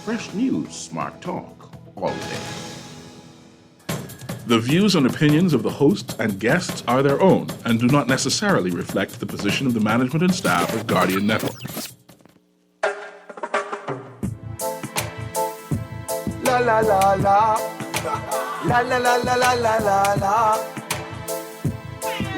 Fresh news, smart talk, all day. The views and opinions of the hosts and guests are their own and do not necessarily reflect the position of the management and staff of Guardian Network. La la la la. La la la la la la la la.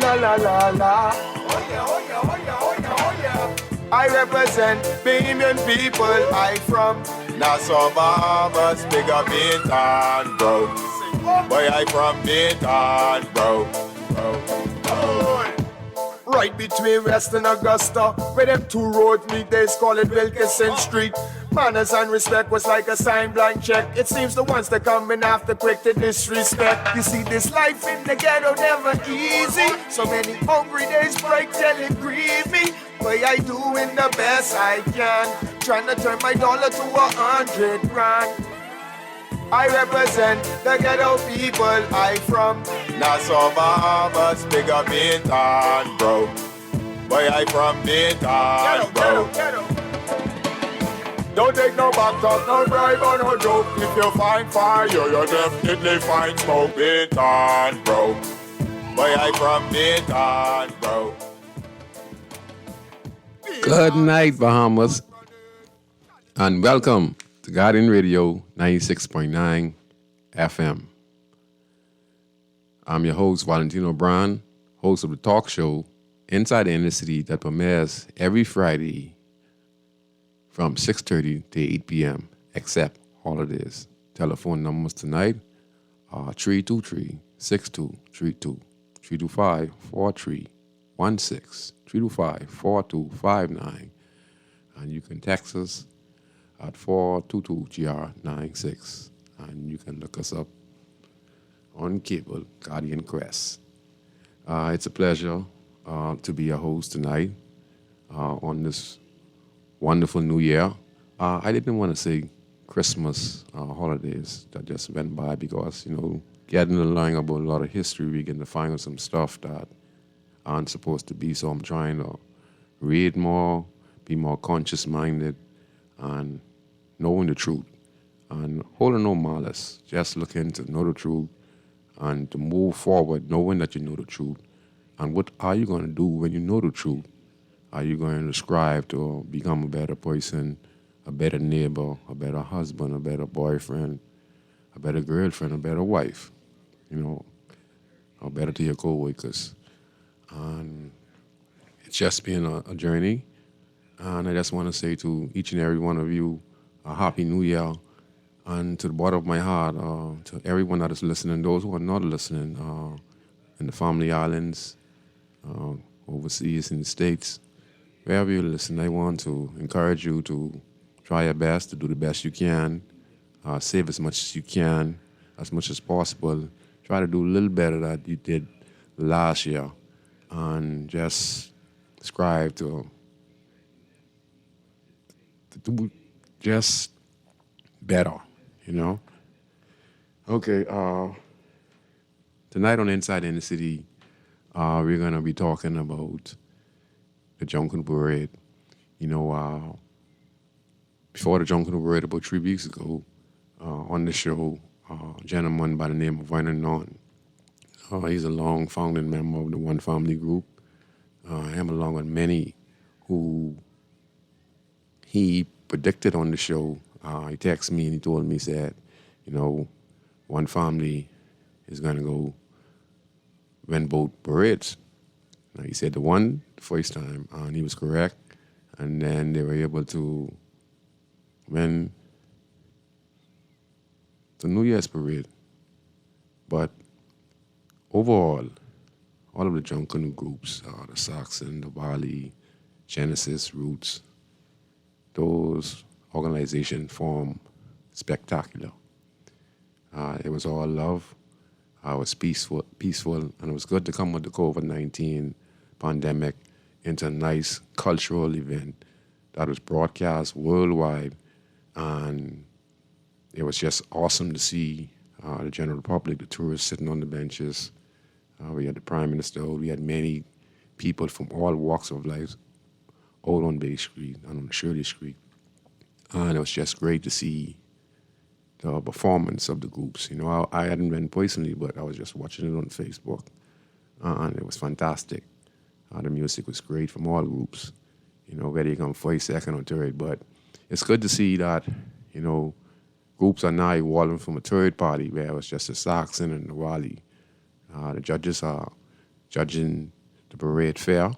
La la la la. Oh yeah, oh yeah, oh yeah, oh yeah, oh yeah. I represent Bahamian people. I from Nassau, Bahamas, big up Bintan, bro. Boy, I from Bintan, bro. Right between West and Augusta, where them two roads meet, they call it Wilkinson Street. Manners and respect was like a sign blank check. It seems the ones that coming after quick to disrespect. You see, this life in the ghetto never easy. So many hungry days break till it grieve me. But I doing the best I can, trying to turn my dollar to 100 grand. I represent the ghetto people. I from Nassau, Bahamas, big up Bintan, bro. Boy, I from Bintan, bro. Don't take no back talk, no bribe or no joke. If you find fire, you definitely find smoke. Bintan, bro. Boy, I from Bintan, bro. Good night, Bahamas, and welcome to Guardian Radio 96.9 FM. I'm your host, Valentino Brown, host of the talk show Inside the Inner City that premieres every Friday from 6:30 to 8 p.m., except holidays. Telephone numbers tonight are 323-6232, 325-4316, 325-4259, and you can text us at 422-GR96, and you can look us up on cable, Guardian Crest. It's a pleasure to be a host tonight on this wonderful new year. I didn't want to say Christmas holidays that just went by because, getting to learn about a lot of history, we get to find out some stuff that aren't supposed to be, so I'm trying to read more, be more conscious-minded, and knowing the truth, and holding no malice, just looking to know the truth and to move forward knowing that you know the truth. And what are you going to do when you know the truth? Are you going to strive to become a better person, a better neighbor, a better husband, a better boyfriend, a better girlfriend, a better wife, or better to your co-workers? And it's just been a journey. And I just want to say to each and every one of you, a Happy New Year. And to the bottom of my heart, to everyone that is listening, those who are not listening, in the family islands, overseas, in the States, wherever you listen, I want to encourage you to try your best, to do the best you can, save as much as you can, as much as possible. Try to do a little better than you did last year, and just strive to do just better, Okay, tonight on Inside in the City, we're going to be talking about the Jungle Parade. Before the Jungle Parade, about 3 weeks ago, on the show, a gentleman by the name of Vernon Norton. He's a long founding member of the One Family Group. I am along with many who he predicted on the show. He texted me and he told me, he said, One Family is going to go win both parades. Now, he said the first time, and he was correct. And then they were able to win the New Year's parade. But overall, all of the Jungle groups, the Saxon, the Bali, Genesis, Roots, those organizations form spectacular. It was all love. It was peaceful, and it was good to come with the COVID-19 pandemic into a nice cultural event that was broadcast worldwide, and it was just awesome to see the general public, the tourists sitting on the benches. We had the Prime Minister, we had many people from all walks of life out on Bay Street and on Shirley Street. And it was just great to see the performance of the groups. You know, I hadn't been personally, but I was just watching it on Facebook, and it was fantastic. The music was great from all groups, you know, whether you come first, second, or third. But it's good to see that, you know, groups are now evolving from a third party where it was just the Saxon and the Wally. The judges are judging the parade fair.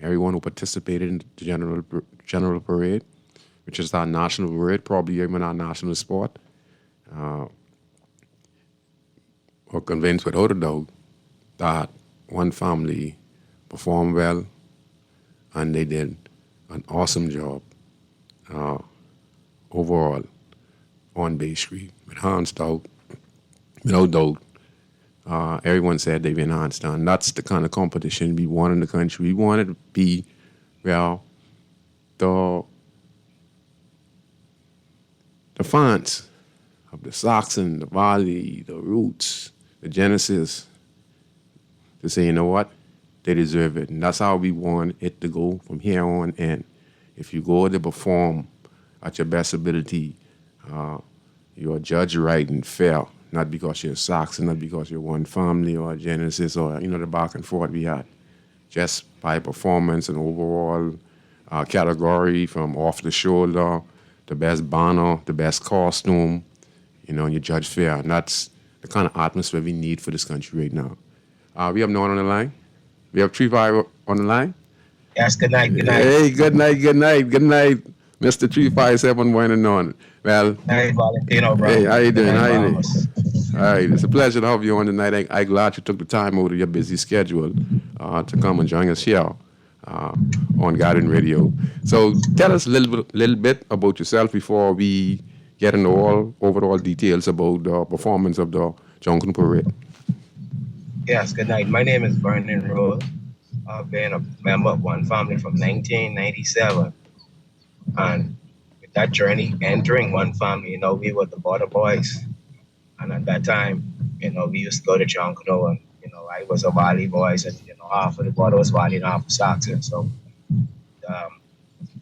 Everyone who participated in the general parade, which is our national parade, probably even our national sport, are convinced without a doubt that one family performed well, and they did an awesome job overall on Bay Street with hands down, without doubt. Everyone said they've been hands down. That's the kind of competition we want in the country. We want it to be where the fans of the Saxon, the Valley, the Roots, the Genesis, to say, you know what, they deserve it. And that's how we want it to go from here on in. If you go to perform at your best ability, you're judged right and fair, not because you're Saxon, not because you're one family or Genesis or, you know, the back and forth we had. Just by performance and overall category, from off the shoulder, the best banner, the best costume, you know, and you judge fair. And that's the kind of atmosphere we need for this country right now. We have no one on the line. We have 3-5 on the line. Yes, good night, good night. Hey, good night, Mr. 357 1 on. Well, Hey, Valentino, bro. hey, how you doing? Hey, How you doing? Ramos. All right, it's a pleasure to have you on tonight. I'm glad you took the time out of your busy schedule to come and join us here on Guardian Radio. So tell us a little bit about yourself before we get into all overall details about the performance of the Junkanoo Parade. Yes, good night. My name is Vernon Rose. I've been a member of One Family from 1997. And with that journey, entering One Family, you know, we were the Border Boys. And at that time, you know, we used to go to Junkanoo, and, you know, I was a Valley Boys, and, you know, half of the border was Valley and half was Saxon. So,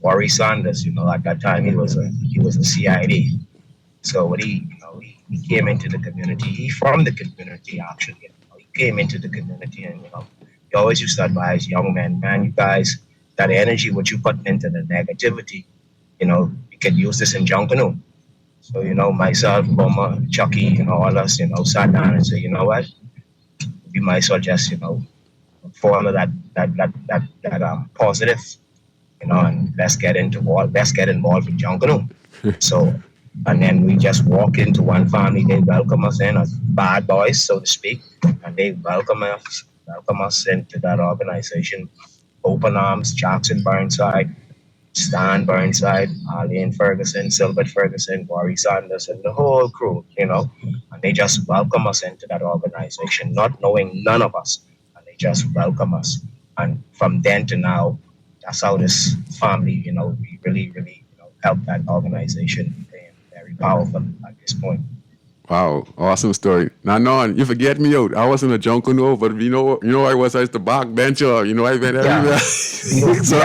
Worry Sanders, you know, at that time, he was a CID. So when he came into the community, he from the community, actually. You know, he came into the community, and, you know, he always used to advise young men, man, you guys, that energy, what you putting into the negativity, you know, you could use this in Junkanoo. So, you know, myself, Boma, Chucky, you know, all us, you know, sat down and said, you know what, we might as well just, you know, follow that positive, you know, and let's get involved in Junkanoo. So, and then we just walk into One Family. They welcome us in as bad boys, so to speak, and they welcome us into that organization. Open arms, Jackson Burnside, Stan Burnside, Arlene Ferguson, Silbert Ferguson, Worry Sanders, and the whole crew, you know. And they just welcome us into that organization, not knowing none of us. And they just welcome us. And from then to now, that's how this family, you know, we really, really, you know, helped that organization. They're very powerful at this point. Wow, awesome story. Now, Norn, you forget me out. I wasn't a Junkanoo, but you know I was the backbencher. You know, I went everywhere.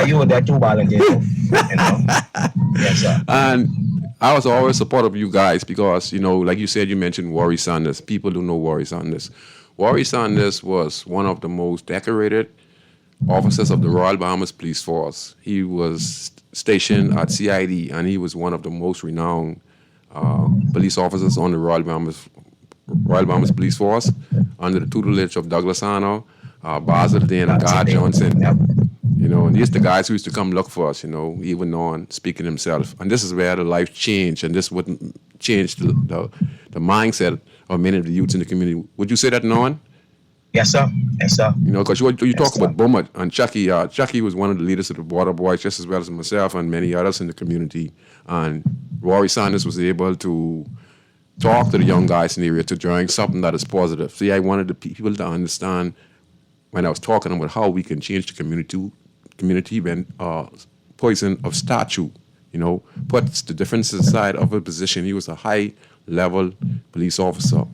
You were there too, Valentino. You know? Yes, sir. And I was always supportive of you guys because, you know, like you said, you mentioned Worry Sanders. People don't know Worry Sanders. Worry Sanders was one of the most decorated officers of the Royal Bahamas Police Force. He was stationed at CID, and he was one of the most renowned police officers on the Royal Bahamas Police Force under the tutelage of Douglas Hanna, Basil Dane, and God Johnson. Yep. You know, and these the guys who used to come look for us, you know, even on speaking himself. And this is where the life changed, and this wouldn't change the mindset of many of the youths in the community. Would you say that, Norn? Yes, sir. Yes, sir. You know, because you talk Yes, sir. about Boma and Chucky. Chucky was one of the leaders of the Border Boys, just as well as myself and many others in the community. And Rory Sanders was able to talk to the young guys in the area to drawing something that is positive. See, I wanted the people to understand when I was talking about how we can change the community when poison of statue, you know, puts the differences aside of a position. He was a high-level police officer.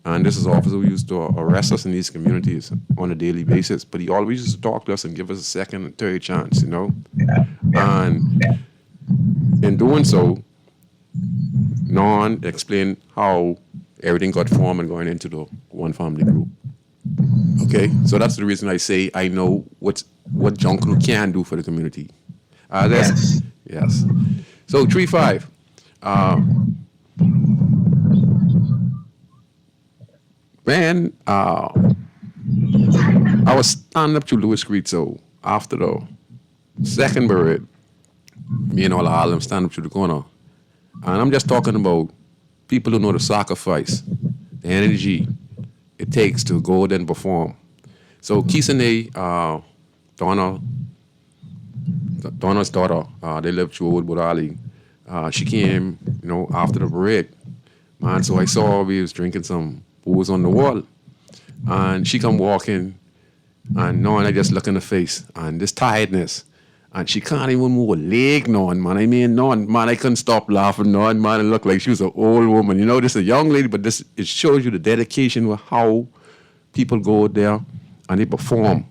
And this is an officer who used to arrest us in these communities on a daily basis. But he always used to talk to us and give us a second and third chance, you know. And in doing so, Non explained how everything got formed and going into the one family group. Okay, so that's the reason I say I know what Junkanoo can do for the community. Yes. Yes. So 3-5. Man, I was standing up to Lewis Creed, so after the second parade, me and all of them stand up to the corner. And I'm just talking about people who know the sacrifice, the energy it takes to go there and perform. So Kisane, Donna's daughter, they live through Old Burali. She came, after the parade. Man, so I saw we was drinking some booze on the wall. And she come walking, and knowing I just look in the face, and this tiredness. And she can't even move a leg, man. I mean, man, I couldn't stop laughing, man. It looked like she was an old woman. This is a young lady, but it shows you the dedication with how people go out there and they perform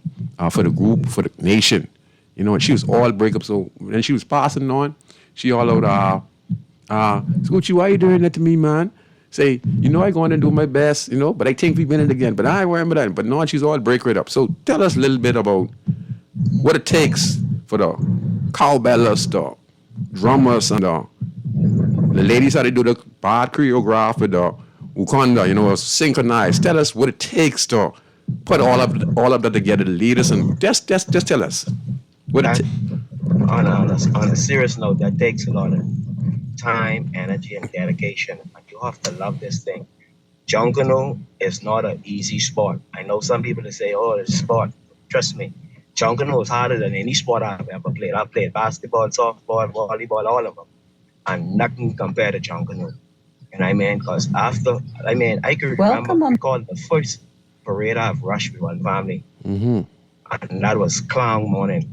for the group, for the nation. And she was all break up. So when she was passing on, she all out, Scoochie, why you doing that to me, man? Say, I going to do my best, but I think we've been in it again. But I remember that. But no, she's all break right up. So tell us a little bit about what it takes for the cowbellers, the drummers, and the ladies how they do the bad choreograph with the ukanda, synchronized. Tell us what it takes to put all of that together, the leaders, and just tell us what it on a serious note, that takes a lot of time, energy, and dedication. And you have to love this thing. Junkanoo is not an easy sport. I know some people that say, "Oh, it's a sport." Trust me, Junkanoo is harder than any sport I've ever played. I've played basketball, softball, volleyball, all of them, and nothing compared to Junkanoo. And because I can remember we called the first parade I've rushed with one family, and that was Clown Morning,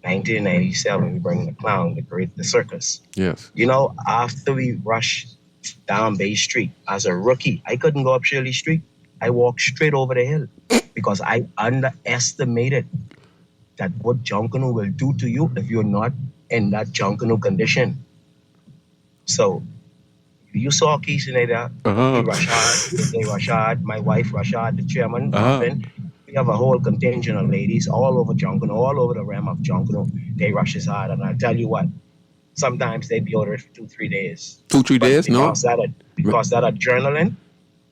1997. We bring the clown to create the circus. Yes. After we rushed down Bay Street as a rookie, I couldn't go up Shirley Street. I walked straight over the hill because I underestimated that what Junkanoo will do to you if you're not in that Junkanoo condition. So you saw Keith in there, they rush hard, my wife rush hard, the chairman, we have a whole contingent of ladies all over Junkanoo, all over the realm of Junkanoo. They rush as hard, and I'll tell you what, sometimes they'd be out there for 2-3 days. 2-3 days, no? Because that adrenaline,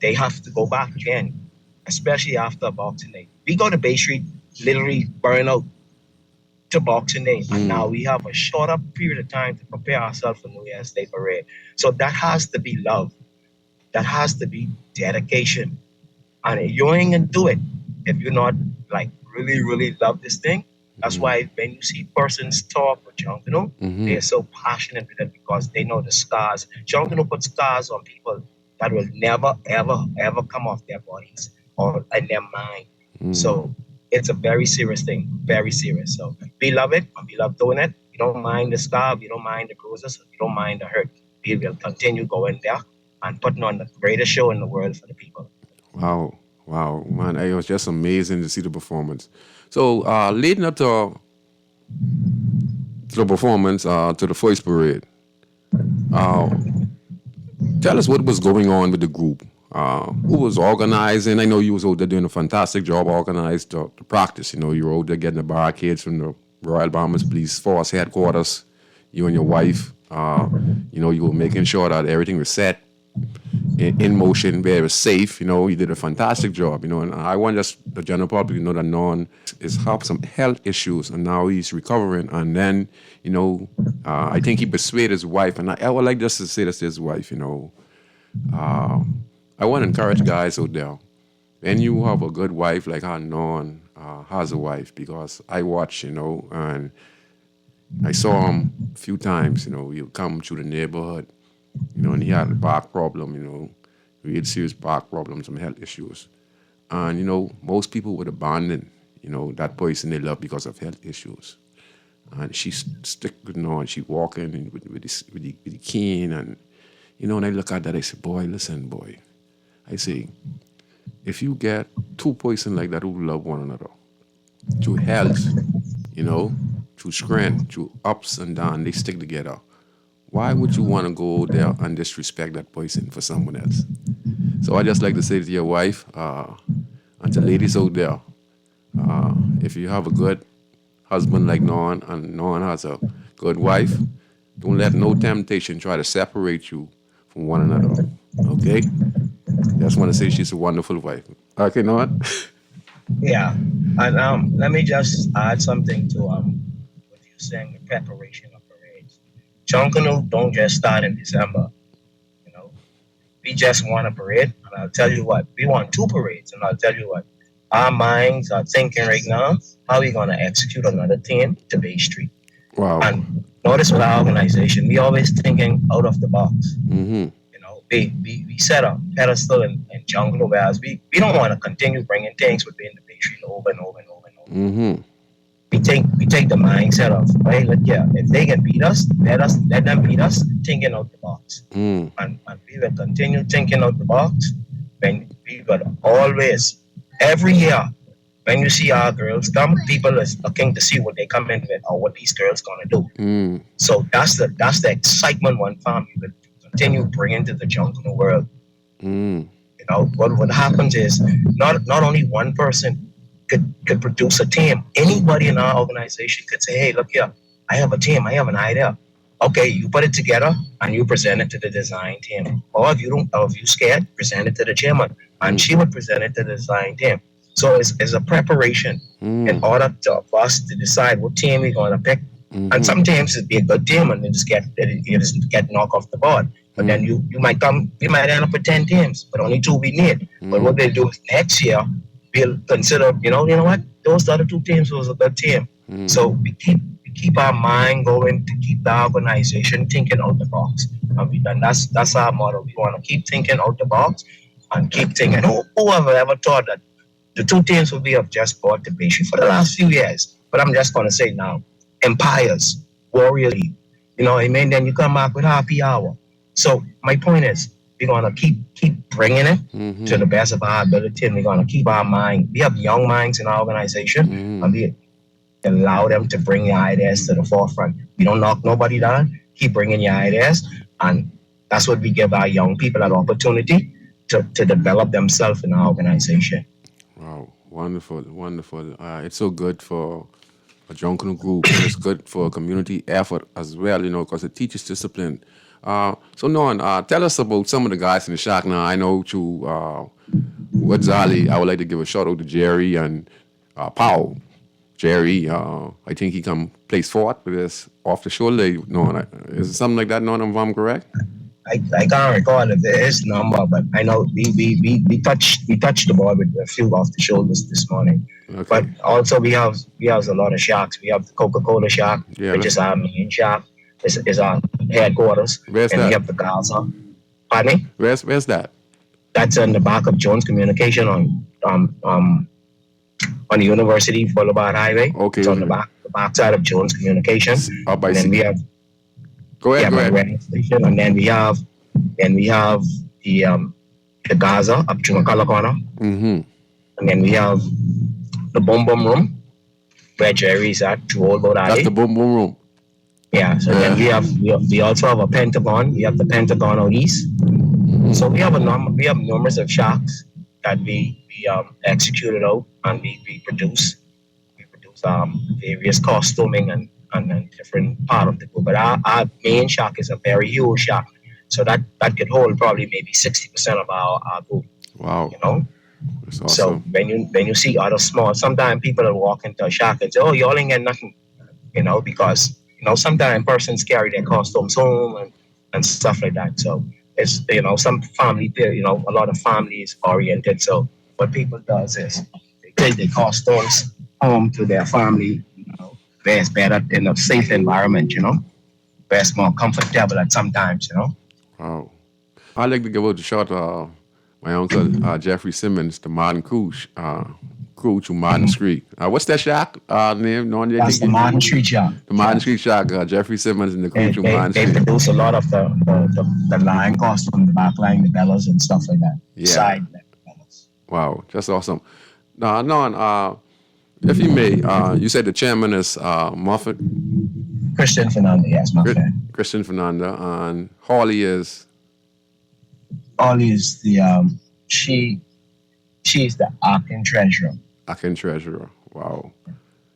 they have to go back again, especially after Boxing Day. We go to Bay Street, literally burn out to Boxing Day, and now we have a shorter period of time to prepare ourselves for New Year's Day parade. So that has to be love. That has to be dedication. And you ain't gonna do it if you're not really, really love this thing. That's why when you see persons talk with Junkanoo, they're so passionate with it because they know the scars. Junkanoo puts scars on people that will never, ever, ever come off their bodies or in their mind. So it's a very serious thing, very serious. So we love it, and we love doing it. We don't mind the scar, we don't mind the bruises, we don't mind the hurt. We will continue going there and putting on the greatest show in the world for the people. Wow, man, it was just amazing to see the performance. So leading up to the performance, to the first parade, tell us what was going on with the group. Who was organizing? I know you was out there doing a fantastic job organized the practice. You were out there getting the barricades from the Royal Bahamas Police Force headquarters. You and your wife, you were making sure that everything was set in motion, where it was safe. You did a fantastic job. And I want just the general public to know that Non is have some health issues, and now he's recovering. And then, I think he persuaded his wife, and I would like just to say this to his wife. I want to encourage guys out there. When you have a good wife like how Non has a wife, because I watch, and I saw him a few times, he would come through the neighborhood, and he had a back problem, real serious back problems, some health issues. And, most people would abandon, that person they love because of health issues. And she stick with Non, she walking with the cane, and, and I look at that, I say, boy, listen, boy. I say, if you get two persons like that who love one another, through health, through strength, through ups and downs, they stick together. why would you want to go there and disrespect that person for someone else? So I just like to say to your wife, and to ladies out there, if you have a good husband like Norn and Norn has a good wife, don't let no temptation try to separate you from one another. Okay? Just want to say she's a wonderful wife. Okay, Norn? Yeah, and let me just add something to what you're saying, the preparation of parades. Junkanoo don't just start in December. You know, we just want a parade, and I'll tell you what, we want 2 parades, and I'll tell you what, our minds are thinking right now, how we gonna execute another team to Bay Street. Wow. And notice with our organization, we always thinking out of the box. Mm-hmm. You know, we set a pedestal in Junkanoo, whereas we don't want to continue bringing things within the Bay Street over and over and over and over. Mm-hmm. We take the mindset of, hey, look, yeah, if they can beat us, let them beat us, thinking out the box. Mm. And we will continue thinking out the box. When we will always, every year, when you see our girls come, people is looking to see what they come in with or what these girls gonna do. Mm. So that's the excitement one family will continue bringing to the Junkanoo world. Mm. You know, what happens is not only one person could produce a team. Anybody in our organization could say, hey, look here, I have a team, I have an idea. Okay, you put it together and you present it to the design team. Or if you scared, present it to the chairman. And she would present it to the design team. So it's a preparation in order for us to decide what team we're gonna pick. Mm-hmm. And sometimes it'd be a good team and they just get knocked off the board. But then we might end up with 10 teams, but only 2 we need. But what they'll do is next year we'll consider, you know what? Those other 2 teams was a good team. So we keep our mind going to keep the organization thinking out the box. And that's our motto. We want to keep thinking out the box and keep thinking. Whoever ever thought that the 2 teams would be of just bought the Bay Street for the last few years. But I'm just going to say now, Empires, Warrior League, you know what I mean? Then you come back with Happy Hour. So my point is, we're going to keep bringing it to the best of our ability, and we're going to keep our mind. We have young minds in our organization, and we allow them to bring your ideas to the forefront. We don't knock nobody down. Keep bringing your ideas, and that's what we give our young people an opportunity to develop themselves in our organization. Wow, wonderful, wonderful. It's so good for a Junkanoo group. It's good for a community effort as well, you know, because it teaches discipline. So, Norn, tell us about some of the guys in the shack now. I know through Wadzali, I would like to give a shout out to Jerry and Powell. Jerry, I think he come place 4th with this off the shoulder. Norn, is it something like that, Norn, if I'm correct? I can't recall if there is number, but I know we touched the ball with a few off the shoulders this morning. Okay. But also we have a lot of shacks. We have the Coca-Cola shack, which is our main shack. Is our headquarters. Where's and that? We have the Gaza. Pardon me? Where's that? That's in the back of Jones Communication on the University Boulevard Highway. Okay. It's on the back side of Jones Communications. Up by and then we have Go ahead. Station, and then we have the Gaza up to McCullough Corner. Mm-hmm. And then we have the Boom Boom Room where Jerry's at, to Old Boat Alley. That's the Boom Boom Room. Yeah, so then we also have a Pentagon. We have the Pentagon out east. So we have numbers of shacks that we executed out, and we produce various costuming and different part of the group. But our main shack is a very huge shack, so that could hold probably maybe 60% of our group. Wow, you know. That's awesome. So when you see other small, sometimes people will walk into a shack and say, "Oh, y'all ain't get nothing," you know, because sometimes persons carry their costumes home and stuff like that. So it's, some family, a lot of families oriented. So what people does is they take their costumes home to their family, where it's better in a safe environment, where it's more comfortable at sometimes, Wow. I'd like to give out the shout my uncle Jeffrey Simmons, the Martin Cooch to Martin Street. What's that shack name? That's the Martin Street shack. The Martin Street shack. Jeffrey Simmons and the Cooch to Martin Street. They produce a lot of the line costume, the back line, the bellows and stuff like that. Yeah. Side bellows. Wow, that's awesome. Now, if you may, you said the chairman is Moffat. Christian Fernando, yes, my friend. Christian Fernanda, and Holly is Ollie is the she's the acting treasurer. acting treasurer. Wow.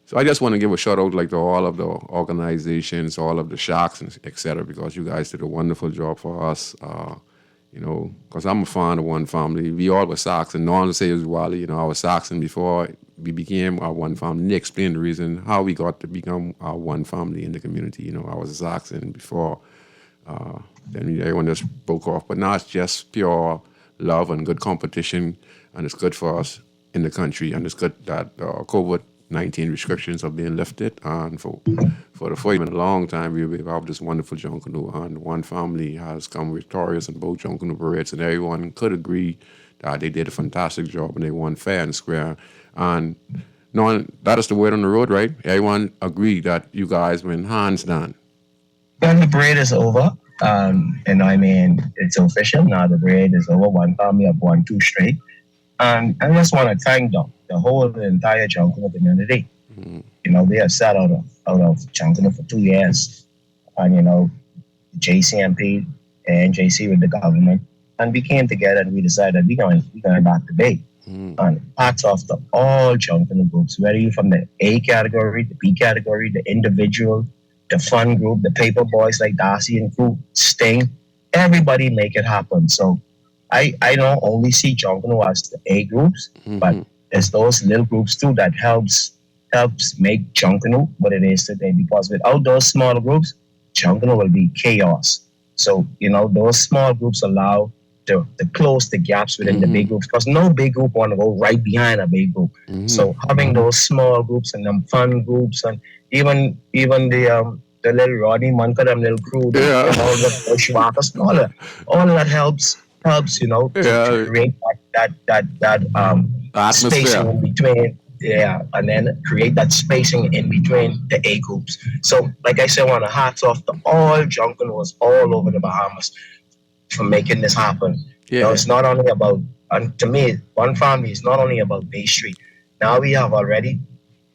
So I just want to give a shout out like to all of the organizations, all of the Sharks, and et cetera, because you guys did a wonderful job for us. You know, because I'm a fan of One Family. We all were Saxon. No one to say it was Wally. You know, I was Saxon before we became our One Family. They explained the reason how we got to become our One Family in the community. You know, I was a Saxon before. Then everyone just broke off. But now it's just pure love and good competition, and it's good for us in the country, and it's good that COVID-19 restrictions are being lifted. And for the first time in a long time, we've had this wonderful Junkanoo, and One Family has come victorious in both Junkanoo parades, and everyone could agree that they did a fantastic job and they won fair and square. And knowing that is the word on the road, right? Everyone agreed that you guys win hands down. When the parade is over, and I mean, it's official now, the parade is over. One Family have won 2 straight. And I just want to thank the entire Junkanoo community. Mm-hmm. You know, they have sat out of Junkanoo for 2 years. And, you know, JCMP and JC with the government. And we came together and we decided we're going back to Bay. Mm-hmm. And hats off to all Junkanoo groups, whether you're from the A category, the B category, the individual, the fun group, the paper boys like Darcy and crew, Sting, everybody make it happen. So I don't only see Junkanoo as the A groups, but there's those little groups too that helps make Junkanoo what it is today. Because without those small groups, Junkanoo will be chaos. So, you know, those small groups allow to close the gaps within the big groups, because no big group want to go right behind a big group. So having those small groups and them fun groups, and even the little Rodney Munker, them little crew, and all the bushwhackers, all of that helps, you know, to create that spacing in between. Yeah, and then create that spacing in between the A groups. So, like I said, I want to hats off to all Junkanoos all over the Bahamas for making this happen. Yeah. You know, it's not only about, and to me, One Family is not only about Bay Street. Now we have already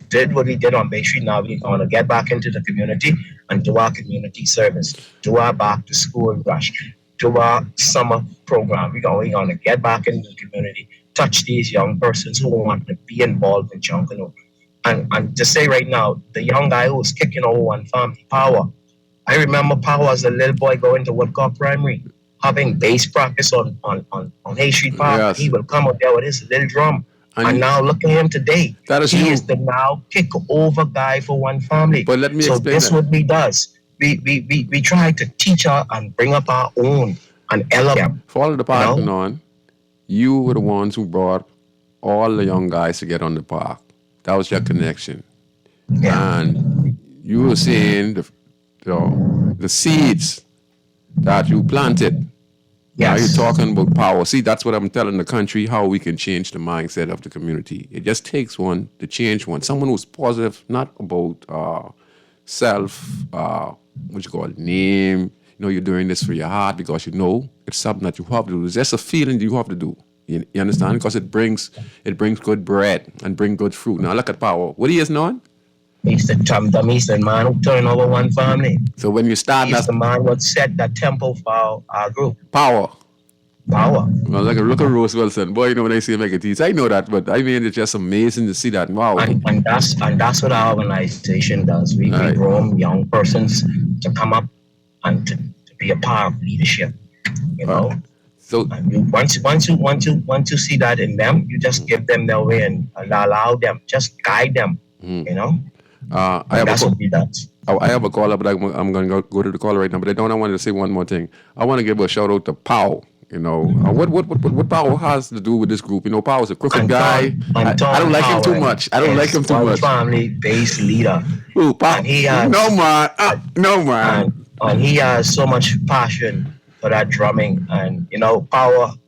did what we did on Bay Street. Now we're going to get back into the community and do our community service, do our back to school rush, do our summer program. We're going to get back into the community, touch these young persons who want to be involved in Junkanoo. And to say right now, the young guy who was kicking over One Family, Power. I remember Power as a little boy going to Woodcock Primary, having bass practice on Hay Street Park. Yes. He will come up there with his little drum. And now look at him today. That is he you. is the now kick over guy for One Family. But let me so explain this that. what we does. We try to teach her and bring up our own and elevate them. For all of the park going on, you were the ones who brought all the young guys to get on the park. That was your connection. Yeah. And you were saying the seeds that you planted. Now Yes. you're talking about power. See, that's what I'm telling the country, how we can change the mindset of the community. It just takes one to change one. Someone who's positive, not about name. You know, you're doing this for your heart because you know it's something that you have to do. It's just a feeling you have to do. You understand? Because it brings good bread and bring good fruit. Now look at Power. What he is known? He's the Eastern man who turned over One Family. So when you start He's that the man who set that tempo for our group. Power. Power. Well, look at Rose Wilson. Boy, you know when I see him make a tease, I know that, but I mean it's just amazing to see that. Wow. And that's what our organization does. We groom young persons to come up and to be a part of leadership. You know. So And once you see that in them, you just give them their way and allow them, just guide them. You know. That's what we do. I have a caller, but I'm going to go to the caller right now. But I wanted to say one more thing. I want to give a shout out to Powell. You know, what Powell has to do with this group? You know, Powell's a crooked guy. I don't like him too much. I don't like him too much. Family-based leader. Ooh, Powell. And he has, no man. And he has so much passion for that drumming. And you know, Powell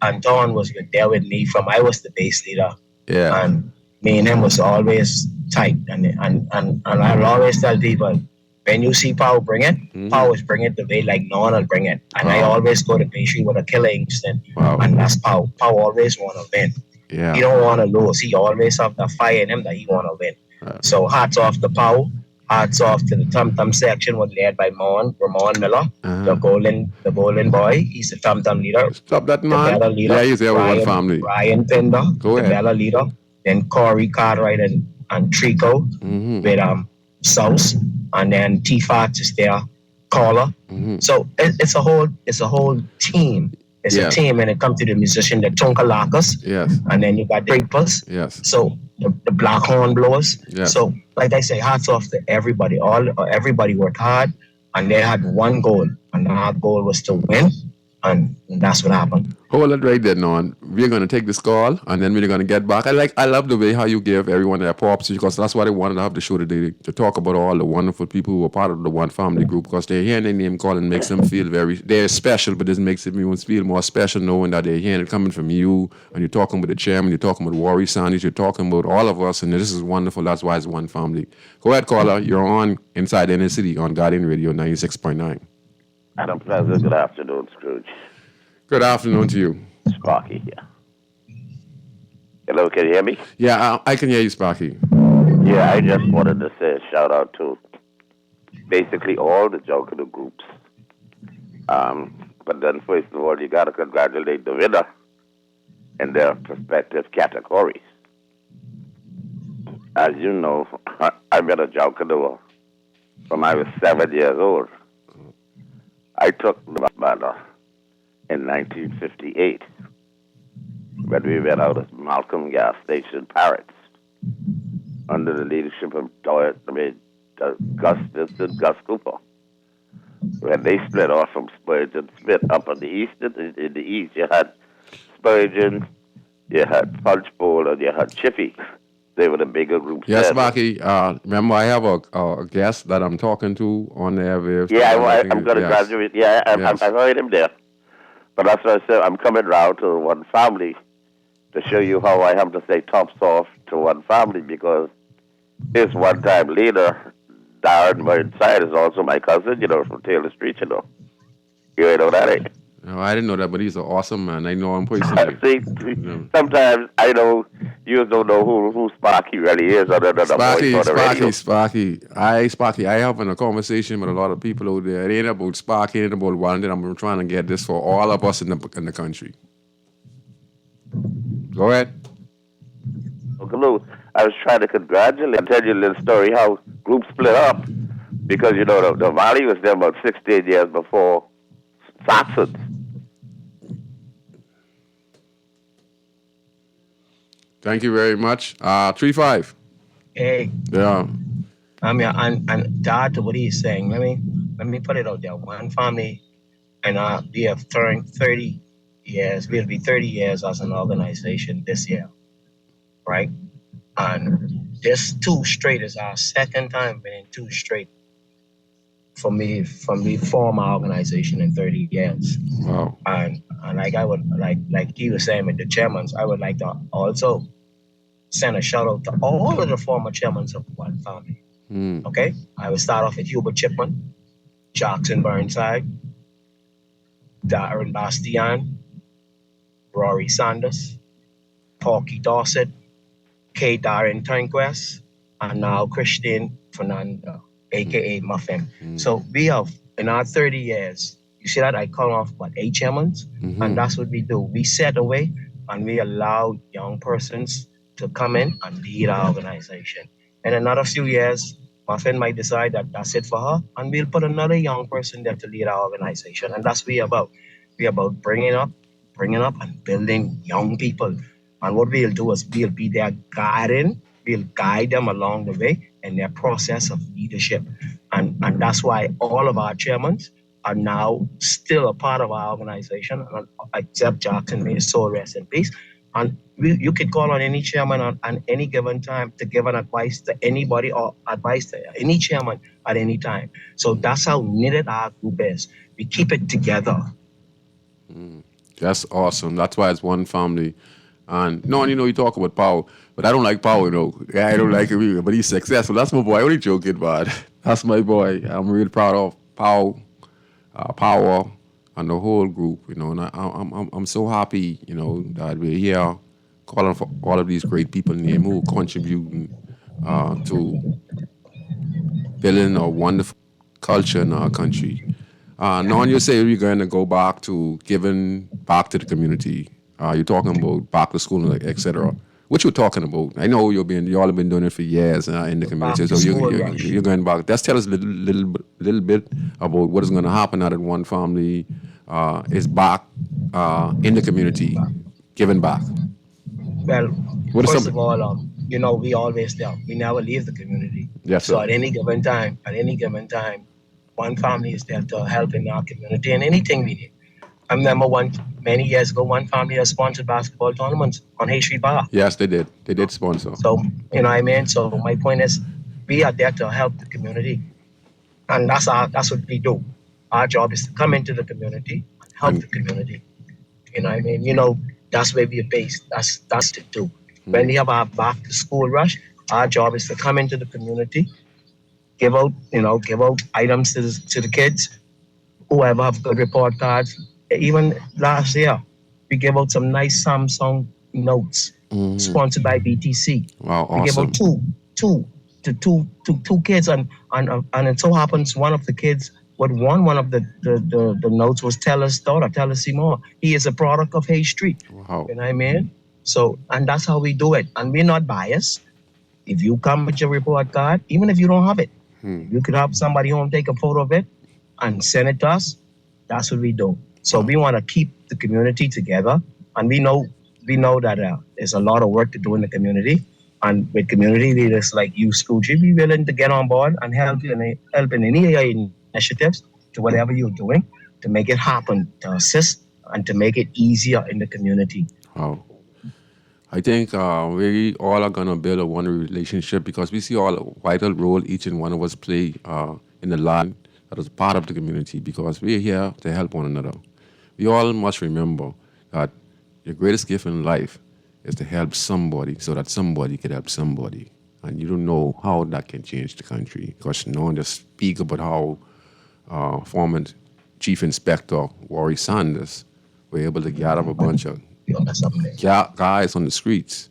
and Don was there with me from I was the bass leader. Yeah. And me and him was always tight. And I'll always tell people, when you see Powell bring it, Powell is bring it the way like no one will bring it. And I always go to Bay Street with a killer instinct. Wow. And that's Powell. Powell always want to win. Yeah. He don't want to lose. He always have the fire in him that he want to win. So hats off to Powell. Hats off to the Tum Tum section was led by Ramon Miller, Uh-huh. the Golden Boy. He's the Tum Tum leader. Stop that, The man. Bella leader, Yeah, he's there with one family. Ryan Pinder, Go the ahead. Bella leader. Then Corey Cartwright and Trico with South, and then T Fox is there, Caller. So it's a whole team. It's a team when it comes to the musician, the Tonkalakas. Yes. And then you got Drapers. Yes. So the black horn blowers. Yes. So like I say, hats off to everybody. Everybody worked hard, and they had one goal, and our goal was to win, and that's what happened. Hold it right there, Norm. We're gonna take this call and then we're gonna get back. I love the way how you give everyone their props because that's why they wanted to have the show today to talk about all the wonderful people who were part of the One Family group because they're hearing their name called and makes them feel they're special, but this makes it even feel more special knowing that they're hearing it coming from you and you're talking with the chairman, you're talking with Worry Sanders, you're talking about all of us, and this is wonderful. That's why it's One Family. Go ahead, caller. You're on Inside Inner City on Guardian Radio 96.9. Adam Plaza, good afternoon, Scrooge. Good afternoon to you. Sparky here. Hello, can you hear me? Yeah, I can hear you, Sparky. Yeah, I just wanted to say a shout out to basically all the Junkanoo groups. But then, first of all, you got to congratulate the winner in their respective categories. As you know, I've been a Junkanoo from I was 7 years old. I took the banner in 1958 when we went out of Malcolm Gas Station, Parrots, under the leadership of Gus Cooper. When they split off from Spurgeon Smith up in the east, in the east you had Spurgeon, you had Punch Bowl, and you had Chippy. They were the bigger groups. Yes, Sparky. Remember, I have a guest that I'm talking to on the airwaves. Yeah, I'm going to graduate. Yeah, I've heard him there. But that's what I said. I'm coming round to One Family to show you how I have to say tops off to One Family because his one-time leader, Darren Burnside, is also my cousin, from Taylor Street, You ain't know that, eh? No, I didn't know that, but he's an awesome man. I know him personally. See, sometimes I know you don't know who Sparky really is other than the voice on the radio. Sparky, I having a conversation with a lot of people out there. It ain't about Sparky, it ain't about one. I'm trying to get this for all of us in the country. Go ahead. Okay, Lou, I was trying to congratulate and tell you a little story how groups split up because, the Valley was there about 16 years before Saxons. Thank you very much. 3-5. Hey, Yeah. and to add to what he's saying, let me put it out there. One Family, and we have turned 30 years. We'll be 30 years as an organization this year, right? And this 2 straight is our second time winning 2 straight from the former organization in 30 years. Wow. And like I would like he was saying with the chairmans, I would like to also send a shout out to all of the former chairmans of One Family. Okay? I will start off with Hubert Chipman, Jackson Burnside, Darren Bastian, Rory Sanders, Porky Dorset, K. Darren Turnquest, and now Christine Fernando, aka Muffin. So we have, in our 30 years, you see that I call off about 8 chairmans, and that's what we do. We set away and we allow young persons to come in and lead our organization. In another few years, Muffin might decide that that's it for her, and we'll put another young person there to lead our organization. And that's what we're about. We're about bringing up and building young people. And what we'll do is we'll be their guiding, we'll guide them along the way in their process of leadership. And that's why all of our chairmen are now still a part of our organization, except Jackson, may his soul rest in peace. And you could call on any chairman on any given time to give an advice to anybody or advice to any chairman at any time. So that's how knitted our group is. We keep it together. That's awesome. That's why it's One Family. And no, you talk about Power, but I don't like Power, Yeah, I don't like him either, but he's successful. That's my boy. I only joking, but that's my boy. I'm really proud of Power, and the whole group, and I'm so happy, that we're here calling for all of these great people name who contributing to building a wonderful culture in our country. Now, you say you're going to go back to giving back to the community. You're talking about back to school, etc. What you talking about? I know you all have been doing it for years in the community. So you're going back. Just tell us a little bit about what is going to happen now that one family is back in the community, giving back. Well, first of all, we always there. We never leave the community. Yes, so sir. at any given time, one family is there to help in our community and anything we need. I remember many years ago, one family has sponsored basketball tournaments on Hay Street Bar. Yes, they did. They did sponsor. So, you know what I mean? So my point is, we are there to help the community. And that's what we do. Our job is to come into the community and help the community. You know what I mean? That's where we are based. That's to do. When we have our back to school rush, our job is to come into the community, give out items to the kids, whoever have good report cards. Even last year, we gave out some nice Samsung notes sponsored by BTC. Wow, awesome. We gave out two kids, and it so happens one of the kids would won one of the notes was Teller's daughter, Teller Seymour. He is a product of Hay Street. Wow. You know what I mean? So, and that's how we do it. And we're not biased. If you come with your report card, even if you don't have it, you could have somebody home take a photo of it and send it to us. That's what we do. So we want to keep the community together, and we know that there's a lot of work to do in the community. And with community leaders like you, Scoochie, be willing to get on board and help in any initiatives to whatever you're doing to make it happen, to assist and to make it easier in the community. Wow. I think we all are going to build a wonderful relationship because we see all the vital role each and one of us play in the land that is part of the community because we're here to help one another. We all must remember that your greatest gift in life is to help somebody so that somebody can help somebody. And you don't know how that can change the country because no one just speak about how former Chief Inspector Warren Sanders were able to gather up a bunch of guys on the streets,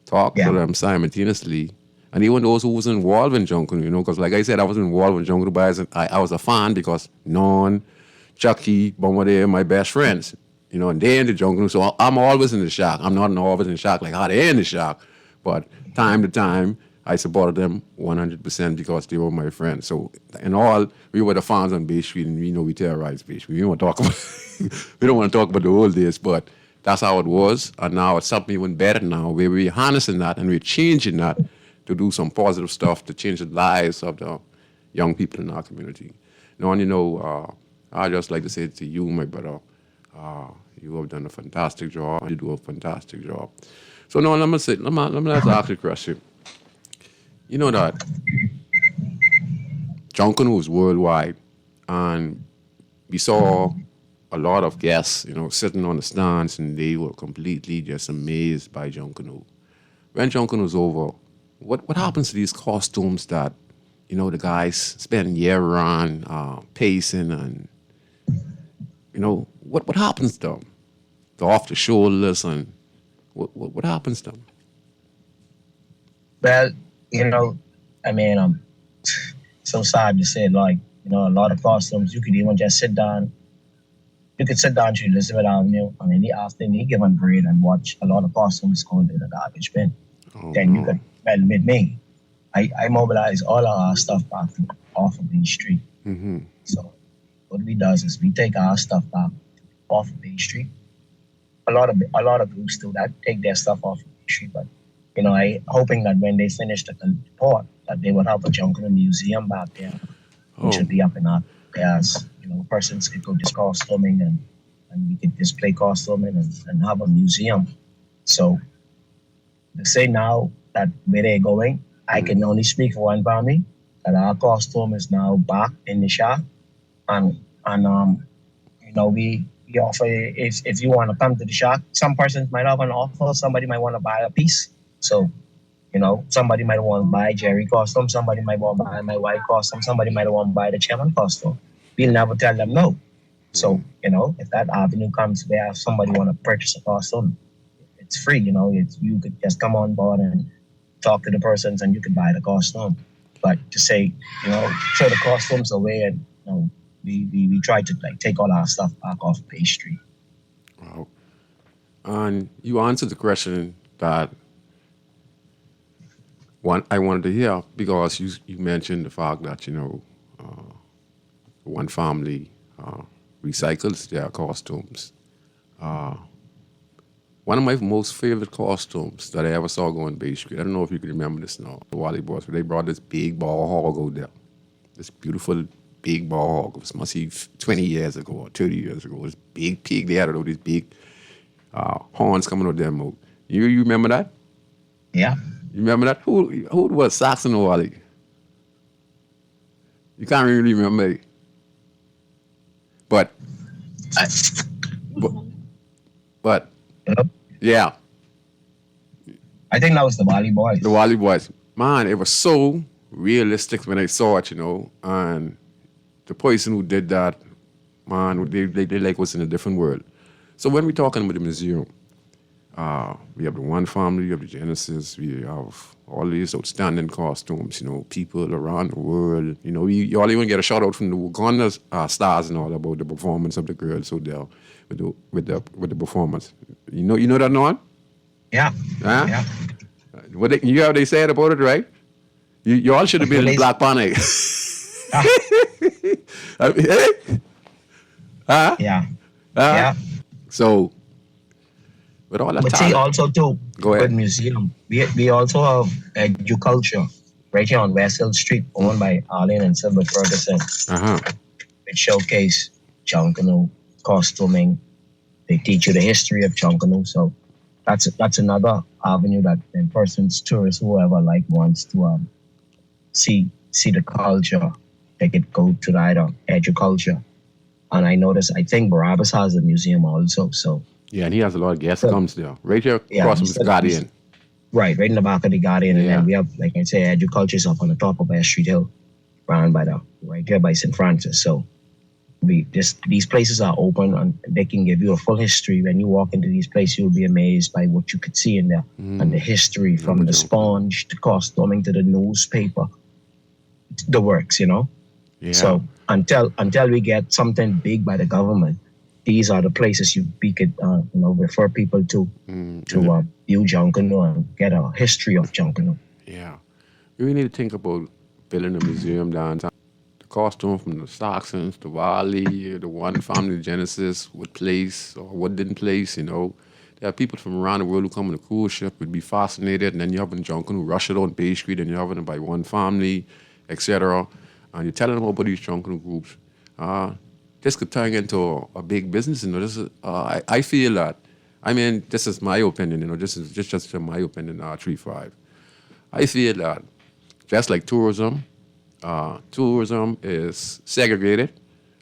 talk to them simultaneously. And even those who was involved in Junkanoo, because like I said, I was involved in Junkanoo, but I was a fan because Non, Chucky, Bombardier, my best friends, and they're in the Junkanoo. So I'm always in the shock. I'm not always in the shock like how they're in the shock. But time to time, I supported them 100% because they were my friends. So in all, we were the fans on Bay Street, and we terrorized Bay Street. We don't want to talk about the old days, but that's how it was. And now it's something even better now, where we're harnessing that and we're changing that to do some positive stuff to change the lives of the young people in our community. I just like to say to you, my brother, you have done a fantastic job. You do a fantastic job. So now let me ask you a question. You know that Junkanoo is worldwide, and we saw a lot of guests, sitting on the stands, and they were completely just amazed by Junkanoo. When Junkanoo's over, what happens to these costumes that, the guys spend year round pacing and, what happens to them? The off the shoulders and what happens to them? Well, so sad to say, a lot of costumes, you could even just sit down. You could sit down to Elizabeth Avenue on after any given parade and watch a lot of costumes going to the garbage bin. You could, with me, I mobilize all of our stuff back off of Bay Street. Mm-hmm. So what we does is we take our stuff back off of Bay Street. A lot of groups do that, take their stuff off of Bay Street, but I hoping that when they finish the report, that they would have a Junkanoo museum back there, which would be up and up. As persons could go just costuming and we could display costuming and have a museum. So to say now that where they're going, I can only speak for one family, that our costume is now back in the shop. And we offer, if you want to come to the shop, some persons might have an offer, somebody might want to buy a piece. So, somebody might want to buy Jerry costume, somebody might want to buy my white costume, somebody might want to buy the chairman costume. We'll never tell them no. So, if that avenue comes where somebody want to purchase a costume, it's free, you could just come on board and talk to the persons and you could buy the costume. But to say, throw the costumes away and we try to like take all our stuff back off Bay Street. Wow. And you answered the question that I wanted to hear, because you mentioned the fact that, one family recycles their costumes. One of my most favorite costumes that I ever saw go on Bay Street, I don't know if you can remember this now, the Wally Boys, they brought this big ball hog out there. This beautiful big ball hog. It was must be 20 years ago or 30 years ago. This big pig, they had all these big horns coming out their mouth. You remember that? Yeah. You remember that? Who was Saxon or Wally? You can't really remember. But yeah. I think that was the Wally Boys. The Wally Boys. Man, it was so realistic when I saw it, and the person who did that, man, they like was in a different world. So when we're talking about the museum, we have the One Family, we have the Genesis, we have all these outstanding costumes, people around the world. You all even get a shout out from the Wakanda stars and all about the performance of the girls out there with the performance. You know that, Noah? Yeah. Huh? Yeah. You heard they said about it, right? You all should have been in Black Panic. Hey? Huh? Yeah. Yeah. So, with all that But talent, see, also too, Go ahead. with museum, we also have Educulture right here on West Hill Street, owned by Arlene and Silver Ferguson, which showcase Junkanoo costuming. They teach you the history of Junkanoo. So that's another avenue that persons, tourists, whoever wants to see the culture. They could go to that Educulture. And I think Barabbas has a museum also. So yeah, and he has a lot of guests comes there. Right here across from the Guardian. Right in the back of the Guardian. And then we have, like I say, Educulture is up on the top of West Street Hill, right here by St. Francis. So these places are open and they can give you a full history. When you walk into these places, you'll be amazed by what you could see in there and the history from the sponge to costuming to the newspaper, the works, Yeah. So until we get something big by the government, these are the places we could refer people to view Junkanoo and get a history of Junkanoo. Yeah. We need to think about building a museum downtown. The costume from the Saxons, the Wally, the One Family, Genesis, what place or what didn't place, There are people from around the world who come on a cruise ship, would be fascinated, and then you have Junkanoo rush it on Bay Street, and you have it by One Family, etc. And you're telling them about these Junkanoo groups. This could turn into a big business. This is, I feel that. I mean, this is my opinion. This is just my opinion. 3-5. I feel that just like tourism is segregated.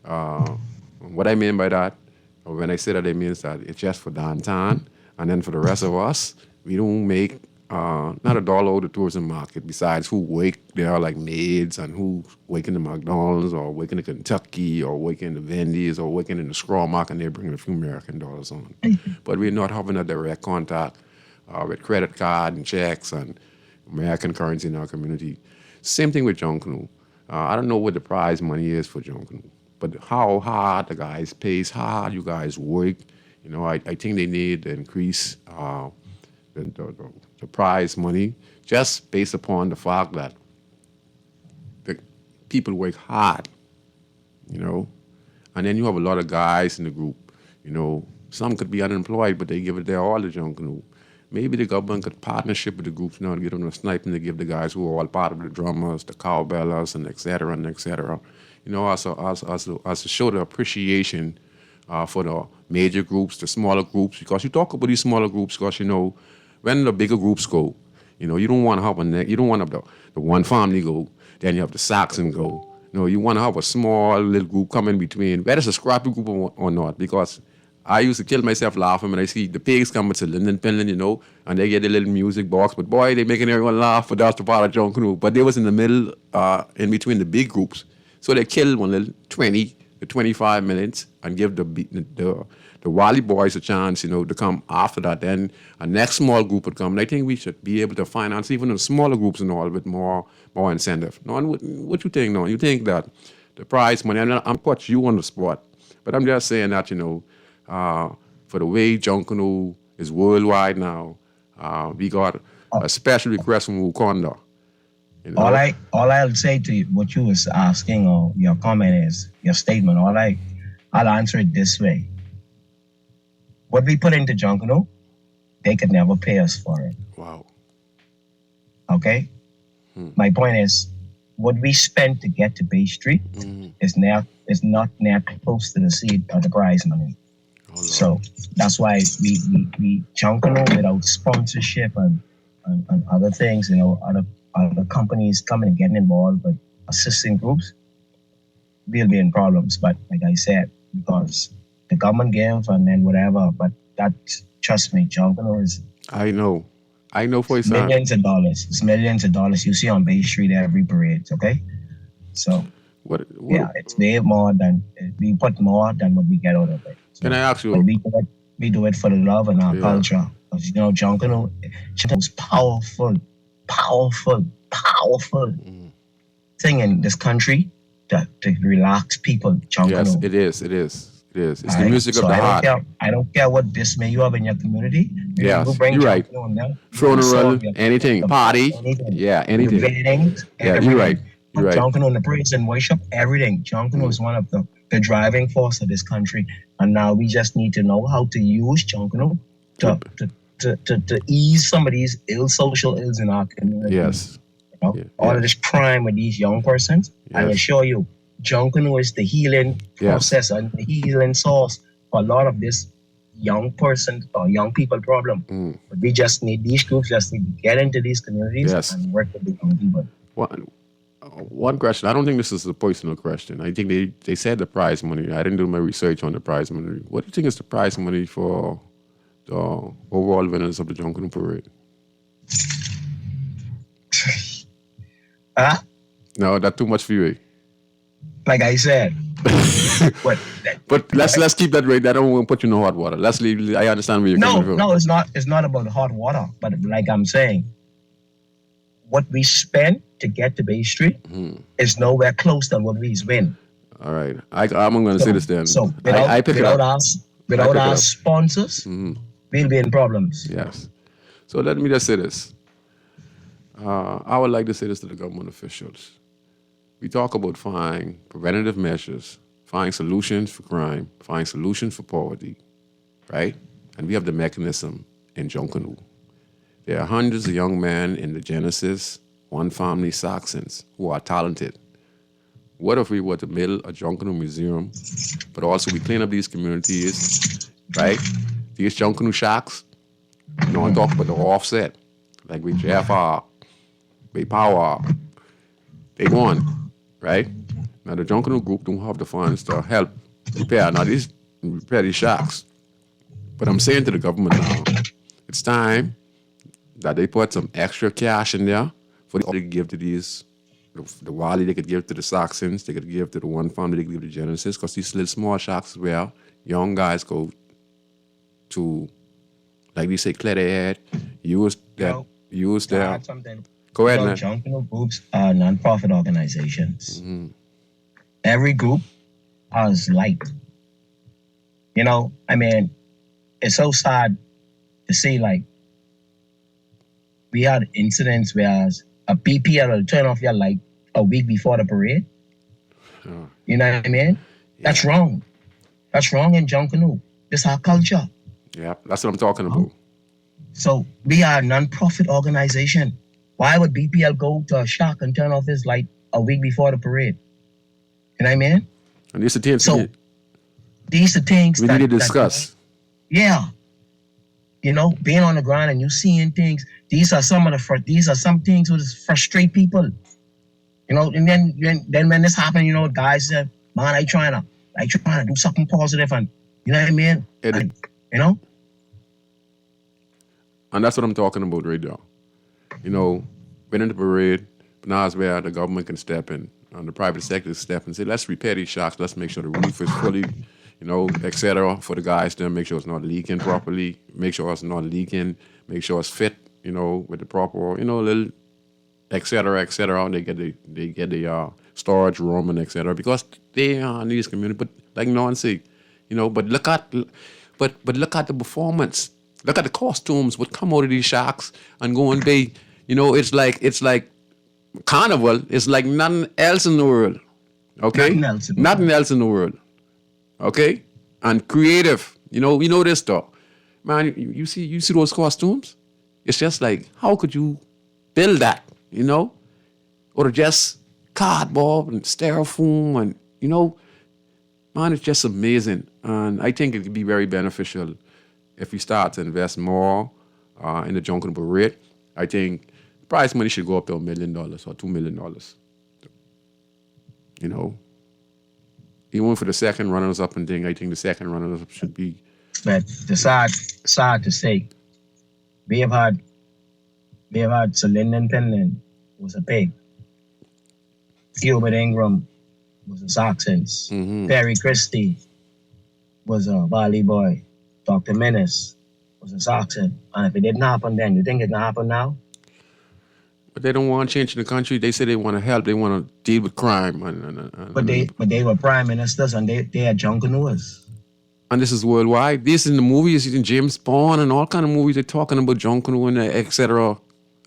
What I mean by that, when I say that, it means that it's just for downtown, and then for the rest of us, we don't make not a dollar out of the tourism market, besides who work there like maids and who work in the McDonald's or work in the Kentucky or work in the Wendy's or working in the Scrawl Market, and they're bringing a few American dollars on. But we're not having a direct contact with credit card and checks and American currency in our community. Same thing with Junkanoo. I don't know what the prize money is for Junkanoo, but how hard the guys pays, how hard you guys work. I think they need to increase the prize money, just based upon the fact that the people work hard, and then you have a lot of guys in the group, some could be unemployed, but they give it their all to Junkanoo. Maybe the government could partnership with the groups now to get them a sniping to give the guys who are all part of the drummers, the cowbellers, and et cetera, as to show the appreciation for the major groups, the smaller groups, because you talk about these smaller groups because, when the bigger groups go, you don't want to have you don't want to have the One Family go, then you have the Saxon go. You want to have a small little group come in between, whether it's a scrappy group or not, because I used to kill myself laughing when I see the pigs coming to Linden Pinland, and they get a little music box, but boy, they making everyone laugh, but that's the part of Junkanoo. But they was in the middle, in between the big groups, so they killed one little 20, the 25 minutes and give the Wally boys a chance, you know, to come after that. Then a next small group would come. And I think we should be able to finance even the smaller groups and all with more incentive. No, what you think, no? You think that the prize money, and I'm put you on the spot, but I'm just saying that, you know, for the way Junkanoo is worldwide now, we got a special request from Wakanda. You know? All I'll say to you, what you was asking or your comment is, your statement, I'll answer it this way. What we put into Junkanoo, they could never pay us for it. Wow. Okay? My point is, what we spent to get to Bay Street is not near close to the seed of the prize money. Oh, so that's why we Junkanoo without sponsorship and other things, you know, other companies coming and getting involved with assisting groups, we'll be in problems. But like I said, because the government gives and then whatever, but that, trust me, Junkanoo is I know for example. millions of dollars. It's millions of dollars you see on Bay Street every parade, okay? So What yeah, it's way more than we put more than what we get out of it. So, can I ask you? but we do it for the love and our culture. Because, you know, Junkanoo is powerful thing in this country to relax people. Junkanoo. Yes, it is. It's the music of the heart. I don't care what dismay you have in your community. Yes, bring you're right. Funeral, anything, party, anything. Weddings, yeah, you're right. Junkanoo in the praise and worship, everything. Junkanoo is one of the driving force of this country. And now we just need to know how to use Junkanoo to ease some of these social ills in our community. Yes. You know? All of this crime with these young persons, I assure you, Junkanoo is the healing process and the healing source for a lot of this young person or young people problem. But we just need, these groups just need to get into these communities and work with the young people. One question. I don't think this is a personal question. I think they said the prize money. I didn't do my research on the prize money. What do you think is the prize money for the overall winners of the Junkanoo Parade? No, that's too much for you. Like I said. But let's keep that right. I don't want to put you in hot water. Let's leave. I understand where you're coming from. No, it's not about hot water. But like I'm saying, what we spend to get to Bay Street is nowhere close than what we win. All right. I'm going to say this then. So without our sponsors, we'll be in problems. Yes. So let me just say this. I would like to say this to the government officials. We talk about finding preventative measures, finding solutions for crime, finding solutions for poverty, right? And we have the mechanism in Junkanoo. There are hundreds of young men in the Genesis, One Family Saxons who are talented. What if we were to build a Junkanoo museum, but also we clean up these communities, right? These Junkanoo shacks, you know, and talk about the offset, like with JFR, with Power, they won, right? Now the Junkanoo group don't have the funds to help repair these shacks. But I'm saying to the government now, it's time that they put some extra cash in there for they could give to these, the Wally, they could give to the Saxons, they could give to the One Family, they could give to Genesis, because these little small shacks where young guys go to, like they say, clear their head, use their. Go ahead, man. Junkanoo groups are non-profit organizations. Every group has light. You know, I mean, it's so sad to see, like, we had incidents where a BPL will turn off your light a week before the parade. You know what I mean? Yeah. That's wrong. That's wrong in Junkanoo. This is our culture. Yeah, that's what I'm talking about. So we are a non-profit organization. Why would BPL go to a shack and turn off his light a week before the parade? You know what I mean? And these are things. So these are things we need to discuss. You know, being on the ground and you seeing things. These are some things that frustrate people. You know, and then when this happened, you know, guys said, "Man, I trying to do something positive," and you know what I mean? You know. And that's what I'm talking about right now. You know, winning the parade, but now is where the government can step in. the private sector to step and say, let's repair these shocks. Let's make sure the roof is fully, et cetera, for the guys to make sure it's not leaking properly, make sure it's not leaking, make sure it's fit, with the proper, little, et cetera, et cetera. And they get the storage room and et cetera, because they are in these communities. But like Nancy, but look at the performance. Look at the costumes would come out of these shocks and go and be, it's like carnival. It's like nothing else in the world. Okay? Nothing else in the world. Okay? And creative. We know this stuff. Man, you see those costumes? It's just like, how could you build that, Or just cardboard and styrofoam and, man, it's just amazing. And I think it could be very beneficial if we start to invest more in the Junkanoo Parade. I think prize money should go up to $1 million or $2 million. Even for the second runners-up and thing, I think the second runners-up should be. But the sad to say, we have had Sir Lyndon Penland was a pig. Gilbert Ingram was a Saxons. Mm-hmm. Perry Christie was a Valley boy. Dr. Menace was a Saxon. And if it didn't happen then, you think it can happen now? But they don't want change in the country. They say they want to help. They want to deal with crime. But they were prime ministers and they had Junkanooers. And this is worldwide. This in the movies, in James Bond and all kind of movies, they're talking about Junkanoo and et cetera.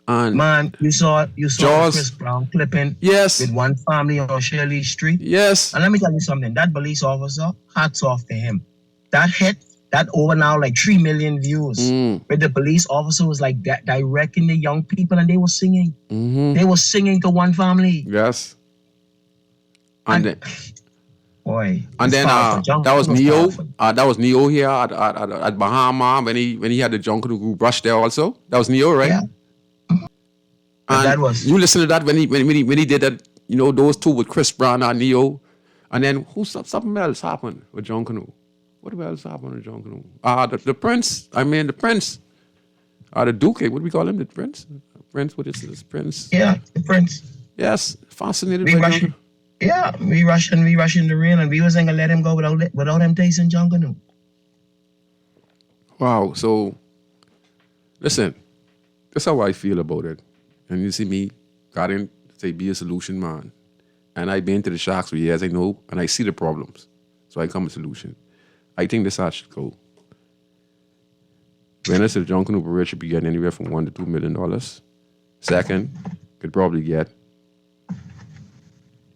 And man, you saw Jaws. Chris Brown clipping Yes. with one family on Shirley Street. Yes. And let me tell you something. That police officer, hats off to him. That hit, that over now like 3 million views. Where the police officer was like directing the young people and they were singing. Mm-hmm. They were singing to one family. Yes. And then, boy. and then that was Neo. That was Neo here at Bahama when he had the Junkanoo group rush there also. That was Neo, right? Yeah. And that was you listen to that when he did that, those two with Chris Brown and Neo. And then something else happened with Junkanoo. What else happened with Junkanoo? The Prince. The Prince. The Duke. What do we call him? The Prince? Prince, what is this? Prince? Yeah, the Prince. Yes, fascinated by Junkanoo. Yeah, we rushed in the rain and we wasn't gonna let him go without him tasting Junkanoo. Wow, so listen, that's how I feel about it. And you see me, got in, say, be a solution man. And I've been to the shocks for years, I know, and I see the problems. So I come with a solution. I think this how should go. Winners of Junkanoo Parade should be getting anywhere from $1 to $2 million. Second, could probably get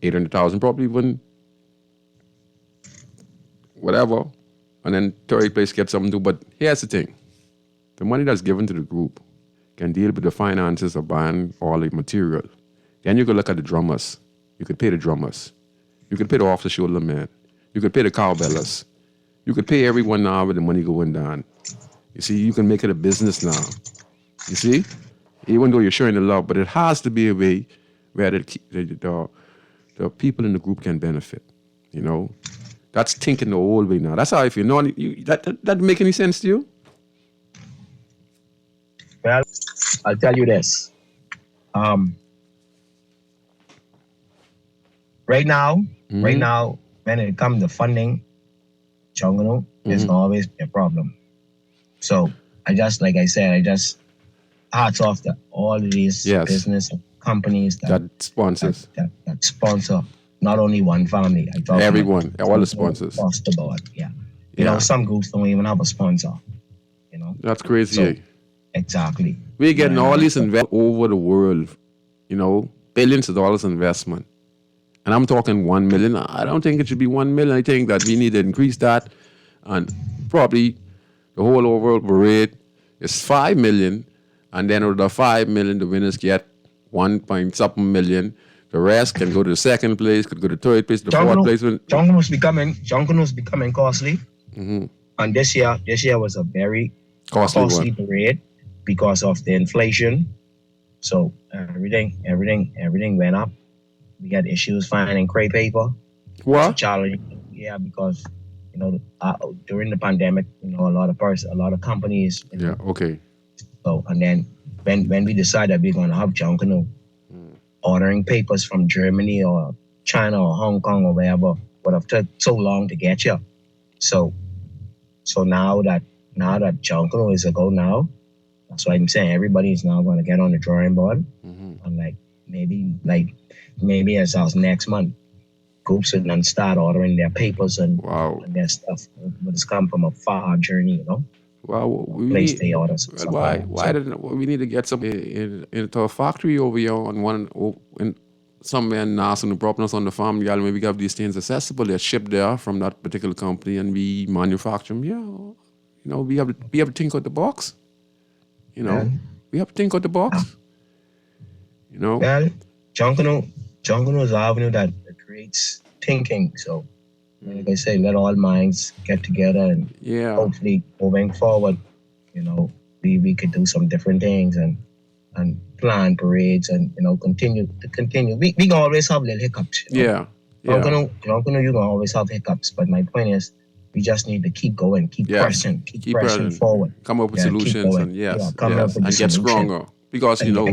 800,000, probably even whatever. And then third place get something too. But here's the thing. The money that's given to the group can deal with the finances of buying all the material. Then you could look at the drummers. You could pay the drummers. You could pay the off-the-shoulder man. You could pay the cowbellers. You could pay everyone now with the money going down. You see, you can make it a business now. You see? Even though you're sharing the love, but it has to be a way where the people in the group can benefit. That's thinking the old way now. That's how I feel. That make any sense to you? Well, I'll tell you this. Right now, when it comes to funding, Junkanoo is always a problem. So hats off to all of these business companies that sponsors that sponsor not only one family. I talk everyone, all the sponsors across the board. Yeah. Some groups don't even have a sponsor. That's crazy. So, exactly. We're getting all these investment over the world. Billions of dollars investment. And I'm talking 1 million. I don't think it should be 1 million. I think that we need to increase that. And probably the whole overall parade is 5 million. And then out of the 5 million, the winners get 1.something million. The rest can go to the second place, could go to third place, the fourth place. Junkanoo's becoming costly. Mm-hmm. And this year was a very costly parade because of the inflation. So everything went up. We had issues finding crepe paper. What? Challenging. Yeah, because during the pandemic, a lot of companies. Yeah. Okay. So and then when we decided we're gonna have Junkanoo, ordering papers from Germany or China or Hong Kong or wherever would have took so long to get here. So now that Junkanoo is a go now, that's why I'm saying everybody is now going to get on the drawing board. And maybe as of next month, groups would then start ordering their papers and their stuff. But it's come from a far journey, you know. Well, Place they order. we need to get some into a factory over here in somewhere in Nassau, New Providence on the farm. Yeah, maybe we have these things accessible. They're shipped there from that particular company, and we manufacture them. Yeah, you know, we have to think out the box. You know, we have to think out the box. You know, well, Junkanoo is an avenue that creates thinking. So, like I say, let all minds get together and hopefully moving forward, you know, we could do some different things and plan parades and, you know, continue. We can always have little hiccups. You know? Junkanoo, you're gonna always have hiccups. But my point is, we just need to keep going, keep pressing forward. Come up with solutions and and get stronger because you know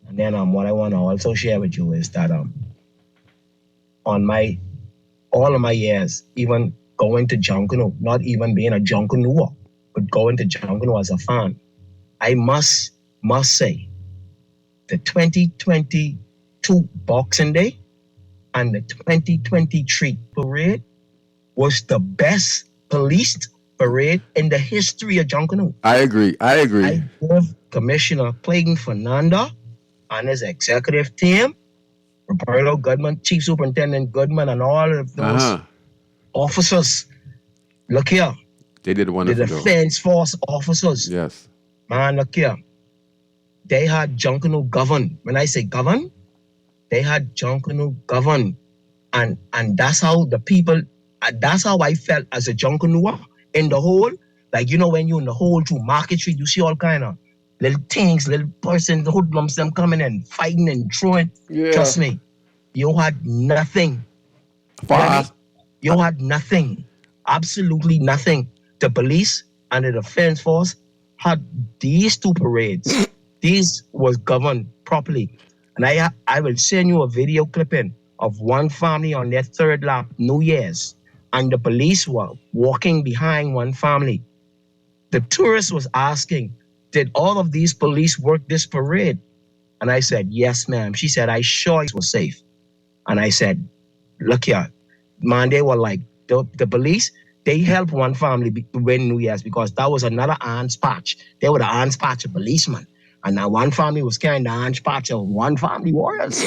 And then what I want to also share with you is that on all of my years, even going to Junkanoo, not even being a Junkanooer, but going to Junkanoo as a fan, I must say the 2022 Boxing Day and the 2023 parade was the best policed parade in the history of Junkanoo. I agree. I give Commissioner Clayton Fernanda and his executive team, Roberto Goodman, Chief Superintendent Goodman, and all of those officers. Look here. They did a wonderful job. The Defense Force officers. Yes. Man, look here. They had Junkanoo governed. When I say govern, they had Junkanoo governed. And that's how the people, that's how I felt as a Junkanooer in the whole. Like, you know, when you're in the whole through Market Street, you see all kind of little things, little persons, hoodlums, them coming and fighting and throwing. Yeah. Trust me, you had nothing. You had nothing. Absolutely nothing. The police and the Defense Force had these two parades. These was governed properly. And I will send you a video clipping of one family on their third lap, New Year's, and the police were walking behind one family. The tourist was asking, did all of these police work this parade? And I said, yes, ma'am. She said, I sure it was safe. And I said, look here, man, they were like, the police, they helped one family win New Year's because that was another Anne's Patch. They were the Anne's Patch of policemen. And now one family was carrying the Anne's Patch of one family warriors.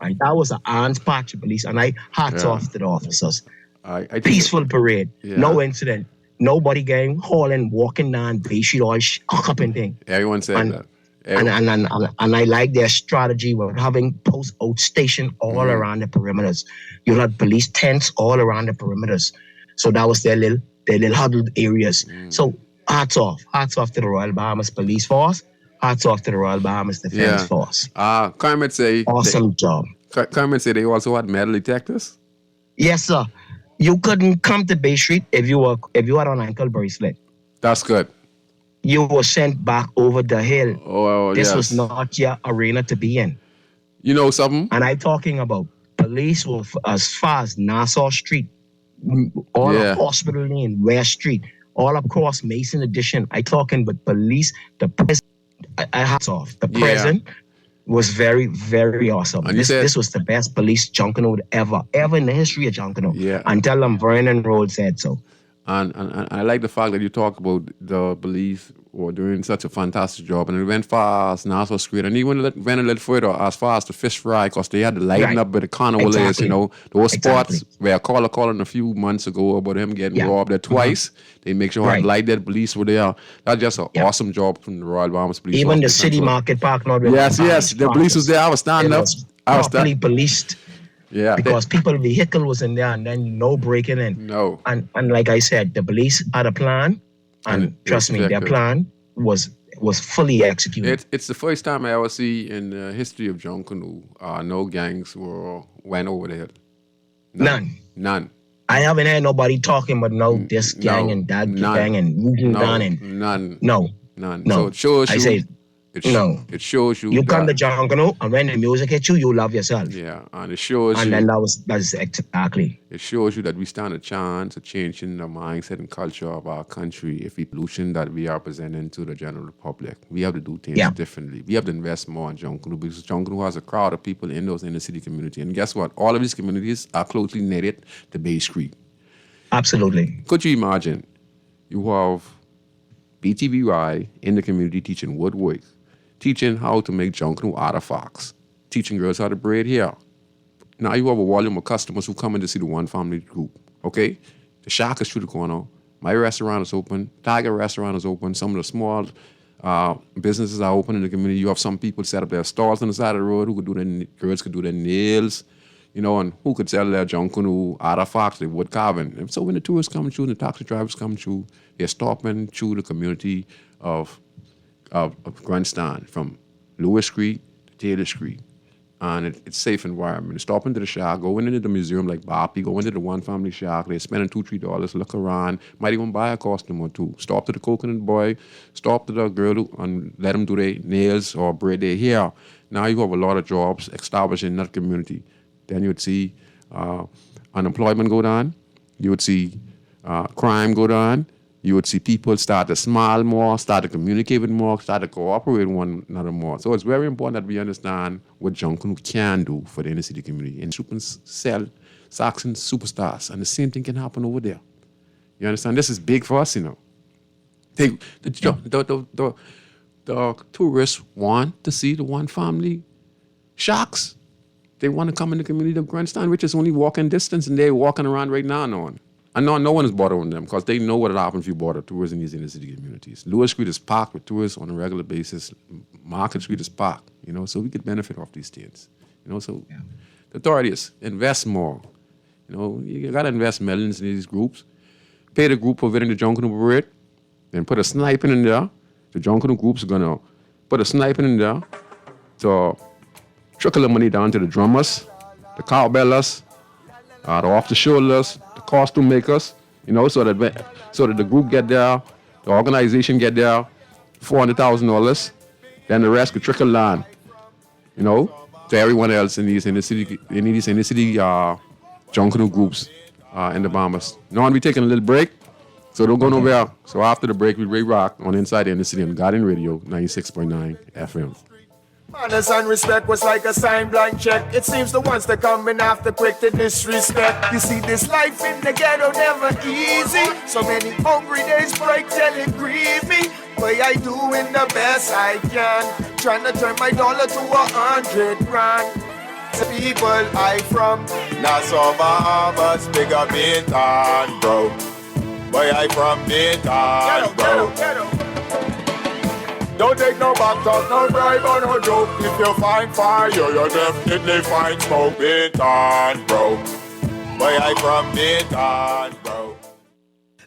And that was the Anne's Patch of police. And I hats off to the officers. I Peaceful parade, no incident. Nobody getting hauling, walking down Bay Street, all up and thing. Everyone said that. And I like their strategy with having post outstation all around the perimeters. You had police tents all around the perimeters. So that was their little huddled areas. So hats off to the Royal Bahamas Police Force. Hats off to the Royal Bahamas Defense Force. Carmen say awesome job. Carmen say they also had metal detectors. Yes, sir. You couldn't come to Bay Street if you had an ankle bracelet. That's good. You were sent back over the hill. This was not your arena to be in. You know something? And I'm talking about police were as far as Nassau Street, all of Hospital Lane, West Street, all across Mason Addition. I talking with police, the president. I hats off. The president was very, very awesome. And this was the best police Junkanoo ever in the history of Junkanoo. Yeah. Until Vernon Road said so. And I like the fact that you talk about the police were doing such a fantastic job. And it went far as Nassau Street. And even went a little further as far as the Fish Fry because they had to lighten up with the carnival is, you know. Those spots where a caller calling a few months ago about him getting robbed there twice. They make sure light that police were there. That's just an awesome job from the Royal Bahamas Police. Even the City Market Park. Yes. The police was there. I was standing up. I was properly policed. Yeah. Because people's vehicle was in there and then no breaking in. No. And like I said, the police had a plan and trust me, their plan was fully executed. It's the first time I ever see in the history of Junkanoo no gangs went over there. None. I haven't had nobody talking about this gang and that gang and moving down and none. No. So it shows It shows you. You come to Junkanoo, and when the music hits you, you love yourself. Yeah, and it shows And you. then that's exactly. It shows you that we stand a chance of changing the mindset and culture of our country if we pollution that we are presenting to the general public. We have to do things differently. We have to invest more in Junkanoo because Junkanoo has a crowd of people in those inner city community. And guess what? All of these communities are closely knitted to Bay Street. Absolutely. Could you imagine? You have BTVY in the community teaching woodwork, teaching how to make Junkanoo artifacts, teaching girls how to braid hair. Now you have a volume of customers who come in to see the One Family group, okay? The Shack is through the corner. My restaurant is open. Tiger restaurant is open. Some of the small businesses are open in the community. You have some people set up their stalls on the side of the road who could do their, girls could do their nails, you know, and who could sell their Junkanoo artifacts, their wood carving. And so when the tourists come through and the taxi drivers come through, they're stopping through the community of Grandstand from Lewis Street to Taylor Street. And it's safe environment. Stop into the Shack, go into the museum like Boppy, go into the One Family Shack. They're spending $2-3, look around, might even buy a costume or two. Stop to the Coconut Boy, stop to the girl and let them do their nails or braid their hair. Now you have a lot of jobs established in that community. Then you would see unemployment go down. You would see crime go down. You would see people start to smile more, start to communicate with more, start to cooperate with one another more. So it's very important that we understand what Junkanoo can do for the inner city community. And super sell Saxon superstars. And the same thing can happen over there. You understand? This is big for us, you know. The tourists want to see the One Family Shacks. They want to come in the community of Grandstand, which is only walking distance, and they're walking around right now knowing. I know no one is bothering them because they know what will happen if you bother tourists in these inner city communities. Lewis Street is packed with tourists on a regular basis. Market Street is packed, you know, so we could benefit off these things. You know, so the authorities, invest more. You know, you got to invest millions in these groups. Pay the group for visiting the Junkanoo Parade, then put a sniping in there. The Junkanoo groups are going to put a sniping in there to trickle the money down to the drummers, the cowbellers, the off-the-shoulders, the costume makers, you know, so that the group get there, the organization get there, $400,000, then the rest could trickle down, you know, to everyone else in these inner city Junkanoo groups in the Bahamas. Now we're taking a little break, so don't go nowhere. So after the break, we rock on Inside the Inner City on Guardian Radio 96.9 FM. Manners and respect was like a sign blank check. It seems the ones that coming after quick to disrespect. You see, this life in the ghetto never easy. So many hungry days break till it grieve me. But I doing the best I can, trying to turn my dollar to 100 grand. The people I from Nassau, Bahamas, big up Bintan, bro. Boy, I from Bintan, bro. Ghetto. Don't take no back talk, no bribe or no joke. If you find fire, you definitely find smoke. Bintan, bro. Boy, I from Bintan, bro.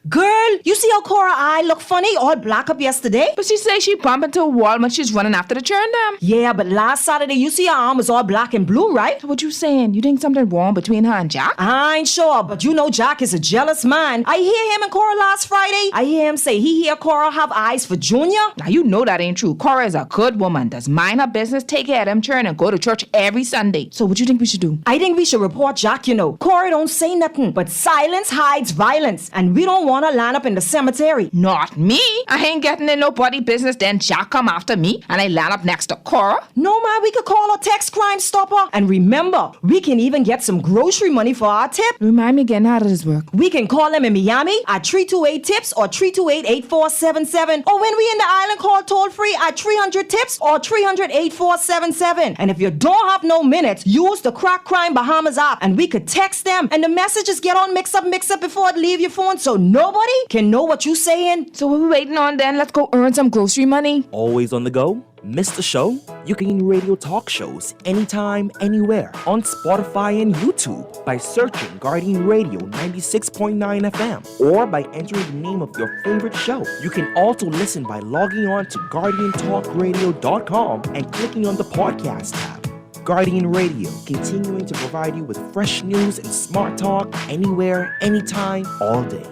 Girl, you see how Cora eye look funny, all black up yesterday? But she say she bump into a wall when she's running after the churn dam. Yeah, but last Saturday, you see her arm was all black and blue, right? So what you saying? You think something wrong between her and Jack? I ain't sure, but you know Jack is a jealous man. I hear him and Cora last Friday. I hear him say he hear Cora have eyes for Junior. Now you know that ain't true. Cora is a good woman, does mind her business, take care of them churn, and go to church every Sunday. So what you think we should do? I think we should report Jack, you know. Cora don't say nothing, but silence hides violence, and we don't want to line up in the cemetery. Not me. I ain't getting in nobody business, then Jack come after me, and I land up next to Cora. No, man, we could call a text Crime Stopper. And remember, we can even get some grocery money for our tip. Remind me again, how does this work? We can call them in Miami at 328-TIPS or 328-8477. Or when we in the island, call toll-free at 300-TIPS or 300-8477. And if you don't have no minutes, use the Crack Crime Bahamas app and we could text them and the messages get on mix up before it leave your phone so nobody can know what you saying. So what we waiting on then? Let's go earn some grocery money. Always on the go? Missed the show? You can radio talk shows anytime, anywhere on Spotify and YouTube by searching Guardian Radio 96.9 FM or by entering the name of your favorite show. You can also listen by logging on to GuardianTalkRadio.com and clicking on the podcast tab. Guardian Radio, continuing to provide you with fresh news and smart talk anywhere, anytime, all day.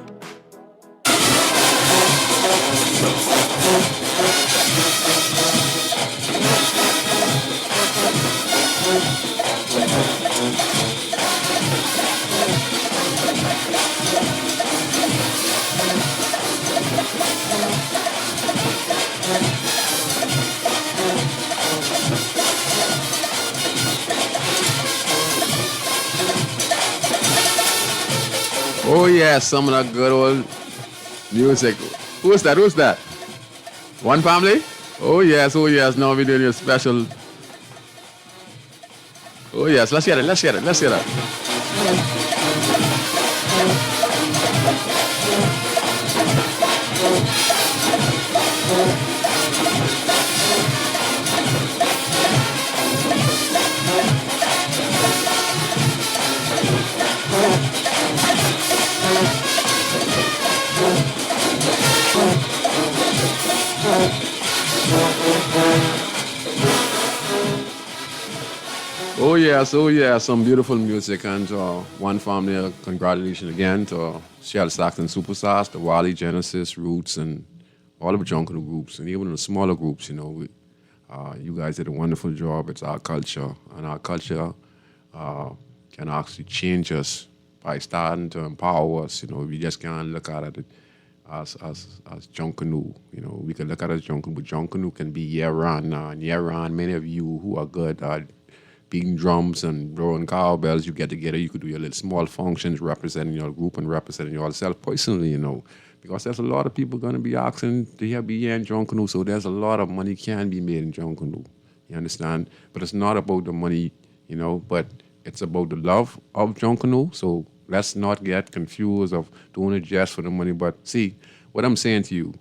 Oh yeah, some of that good old music. Who's that? Who's that? One Family? Oh yes, oh yes. Now we're doing a special. Oh yes, let's hear it, let's hear it, let's hear it. Oh yes, some beautiful music. And One Family, congratulations again to Shell Saxon Superstars, the Wally, Genesis, Roots, and all of the Jungle groups, and even the smaller groups, you guys did a wonderful job. It's our culture, and our culture can actually change us by starting to empower us. We just can't look at it as Junkanoo. We can look at it as Junkanoo, but Junkanoo can be year-round now. And year-round, many of you who are good at beating drums and blowing cowbells, you get together, you could do your little small functions representing your group and representing yourself personally, because there's a lot of people going to be asking to be here in Junkanoo, so there's a lot of money can be made in Junkanoo. You understand? But it's not about the money, but it's about the love of Junkanoo. So let's not get confused of doing it just for the money. But see, what I'm saying to you,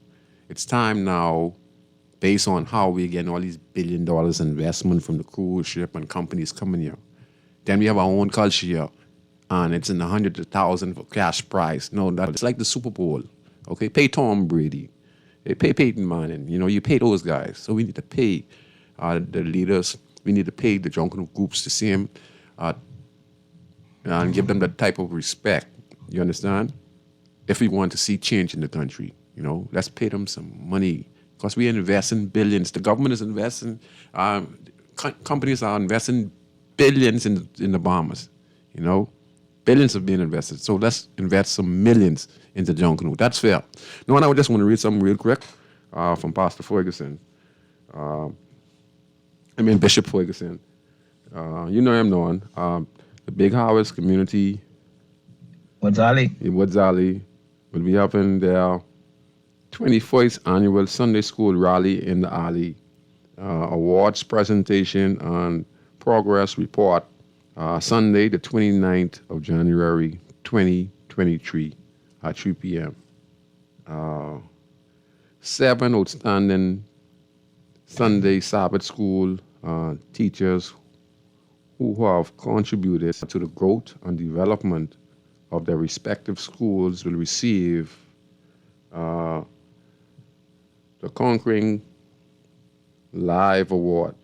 it's time now, based on how we're getting all these $1 billion investment from the cruise ship and companies coming here. Then we have our own culture here, and it's in the hundreds of thousands for cash prize. No, that's like the Super Bowl. Okay, pay Tom Brady, pay Peyton Manning. You pay those guys. So we need to pay the leaders. We need to pay the Junkanoo groups the same, and give them that type of respect. You understand? If we want to see change in the country, let's pay them some money. Because we invest in billions. The government is investing, companies are investing billions in the Bahamas. Billions have been invested. So let's invest some millions into Junkanoo. That's fair. No, and I just want to read something real quick from Pastor Ferguson. Bishop Ferguson. You know him, Norman. The Big Harvest Community. Woodsali will be up in their 21st annual Sunday School Rally in the Alley, awards presentation and progress report, Sunday, the 29th of January, 2023 at 3 p.m. 7 outstanding Sunday Sabbath school teachers who have contributed to the growth and development of their respective schools will receive the Conquering Live Award.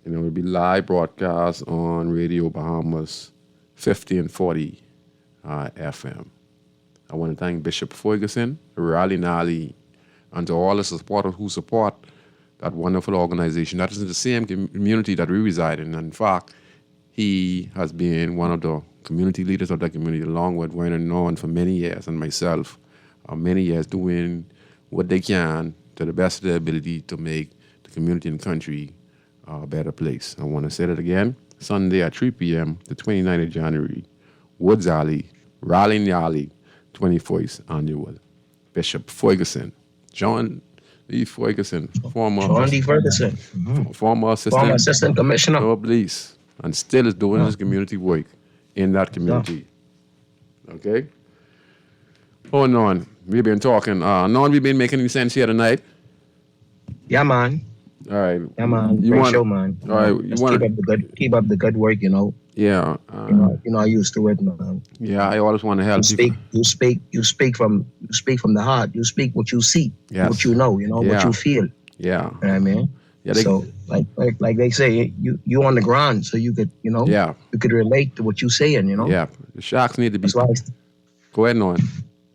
It will be live broadcast on Radio Bahamas 50 and 40 FM. I want to thank Bishop Ferguson, Rally Nali, and to all the supporters who support that wonderful organization. That is in the same community that we reside in. In fact, he has been one of the community leaders of that community, along with Werner Norman for many years, and myself, many years doing what they can to the best of their ability to make the community and country a better place. I want to say that again. Sunday at 3 p.m., the 29th of January, Woods Alley, Raleigh Alley, 21st annual. Bishop Ferguson, John D. Ferguson, former assistant commissioner of police, and still is doing his community work in that community. Okay? Oh, Norn, we've been talking. Norn, we've been making any sense here tonight? Yeah, man. All right. Yeah, man. Great show, man. All right. Keep up the good work, Yeah. I used to it, man. Yeah, I always want to help people. You speak from the heart. You speak what you see, what you know, what you feel. Yeah. You know what I mean? Yeah, so like they say, you on the ground, so you could, you could relate to what you're saying, Yeah. The Sharks need to be. Go ahead, Norn.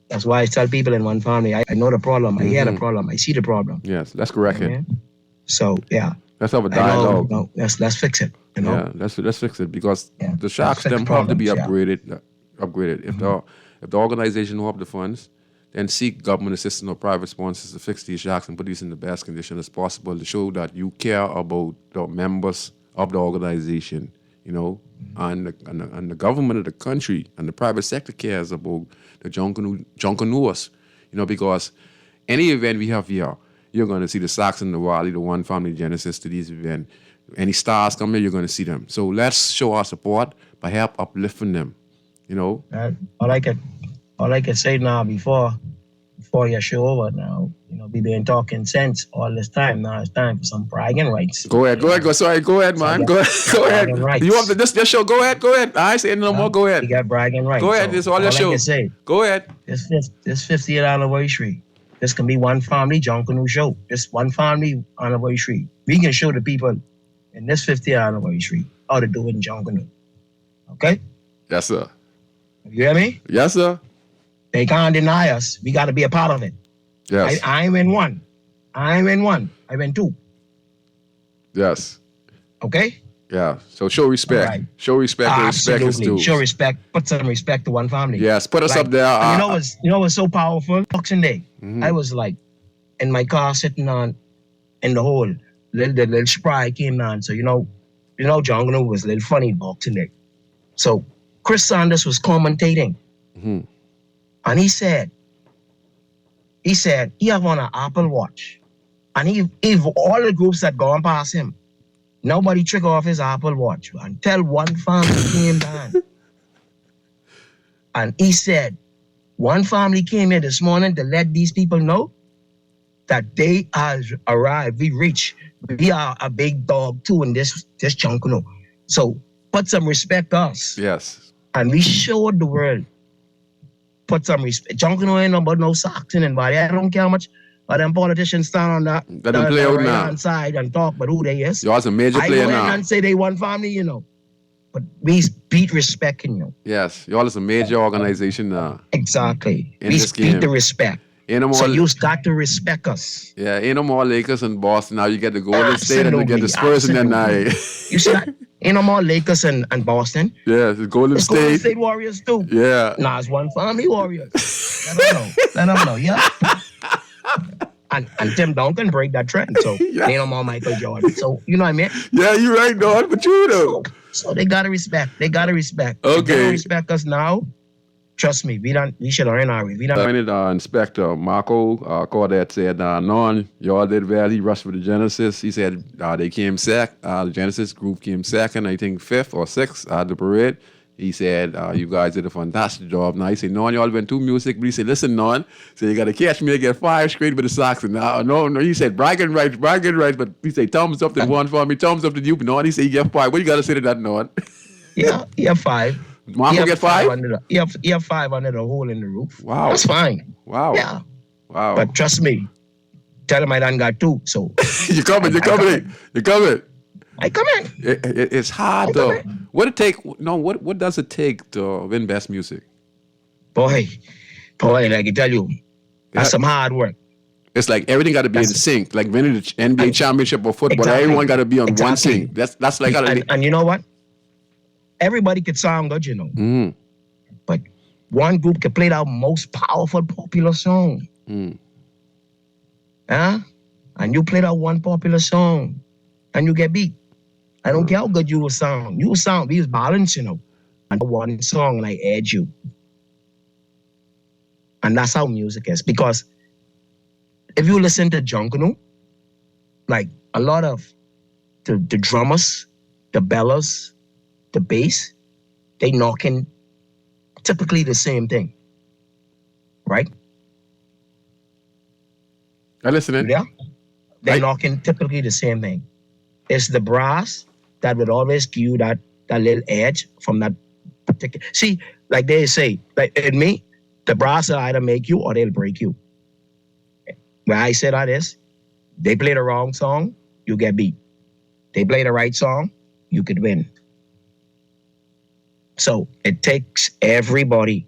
That's why I tell people in One Family, I know the problem, I hear the problem, I see the problem. Yes, let's correct it. So let's have a dialogue. Let's fix it. Yeah, let's fix it, because the Sharks them have to be upgraded. If the organization don't have the funds, then seek government assistance or private sponsors to fix these Sharks and put these in the best condition as possible to show that you care about the members of the organization. and the government of the country and the private sector cares about the Junkanous, because any event we have here, you're going to see the Saxon, the Wally, the One Family Genesis to these events. Any stars come here, you're going to see them. So let's show our support by help uplifting them, All I can say now before your show over now, we been talking sense all this time. Now it's time for some bragging rights. Go ahead. Sorry, go ahead, man. Go ahead. Rights. You want this show? Go ahead. I ain't saying no more. Go ahead. You got bragging rights. Go ahead. This is all your show. I can say, go ahead. This 50th anniversary. This can be One Family Junkanoo show. This One Family anniversary. We can show the people in this 50th anniversary how to do it in Junkanoo. Okay? Yes, sir. You hear me? Yes, sir. They can't deny us. We got to be a part of it. Yes. I win one. I win two. Yes. Okay? Yeah. So show respect. Right. Show respect. Respect is due. Show respect. Put some respect to One Family. Yes. Put us up there. And you know what's so powerful? Boxing Day. I was like in my car sitting on in the hole. The little spry came on. So Junkanoo was a little funny Boxing Day. So Chris Sanders was commentating. And he said he have on an Apple Watch. And he all the groups that gone past him, nobody trigger off his Apple Watch until One Family came down. And he said, One Family came here this morning to let these people know that they have arrived. We are a big dog too in this Junkanoo. So put some respect us. Yes. And we showed the world. Put some respect. Junkanoo ain't about no Saxon and body. I don't care how much them politicians stand on that right-hand side and talk about who they is. You're a major player now. I go in and say they One Family, But we beat respecting you. Yes. Y'all is a major organization now. Exactly. We beat the respect. So you got to respect us. Yeah, ain't no more Lakers in Boston. Now you get the Golden State and you get the Spurs in that night. You see that? Ain't no more Lakers and Boston. Yeah, it's Golden State. Golden State Warriors too. Yeah. Nah, it's One Family Warriors. Let them know. Yeah. And Tim Duncan break that trend. So ain't no more Michael Jordan. So you know what I mean? Yeah, you're right, Don. But you know. So they gotta respect. Okay. If they don't respect us now, trust me, we should earn our way. Inspector Marco Cordet said, "Non, y'all did well. He rushed for the Genesis. He said they came second. The Genesis group came second, I think 5th or 6th at the parade. He said, you guys did a fantastic job. Now he said, Non, y'all went too music. But he said, listen, Non, so you got to catch me to get 5 straight with the Saxon. No, he said, bragging rights. But he said, thumbs up to One Family, thumbs up to you. But Non, he said, you get 5. What you got to say to that, Non? Yeah, he have 5. Marco get 5? He have 5 under the hole in the roof. Wow. That's fine. Wow. Yeah. Wow. But trust me, tell him I done got 2. So You're coming. I come in. It's hard though. What does it take to win best music? Boy, like I tell you, that's some hard work. It's like everything got to be in sync. Like winning the NBA championship or football, everyone got to be on one sync. That's like and you know what? Everybody could sound good, But one group could play that most powerful popular song. And you play that one popular song and you get beat. I don't care how good you will sound. We was balanced, And one song and I edge you. And that's how music is. Because if you listen to Junkanoo, like a lot of the drummers, the bellers, the bass, they knocking typically the same thing. Right? I listen. Yeah? They're knocking typically the same thing. It's the brass that would always give you that little edge from that particular. See, like they say, like in me, the brass will either make you or they'll break you. Where I say that is, they play the wrong song, you get beat. They play the right song, you could win. So it takes everybody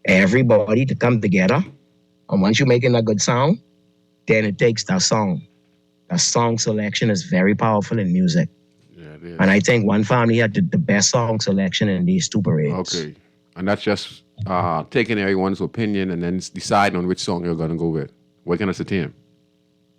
to come together. And once you're making a good sound, then it takes that song. That song selection is very powerful in music. Yeah, it is. And I think One Family had the best song selection in these 2 parades. Okay. And that's just taking everyone's opinion and then deciding on which song you're going to go with. What kind of a team?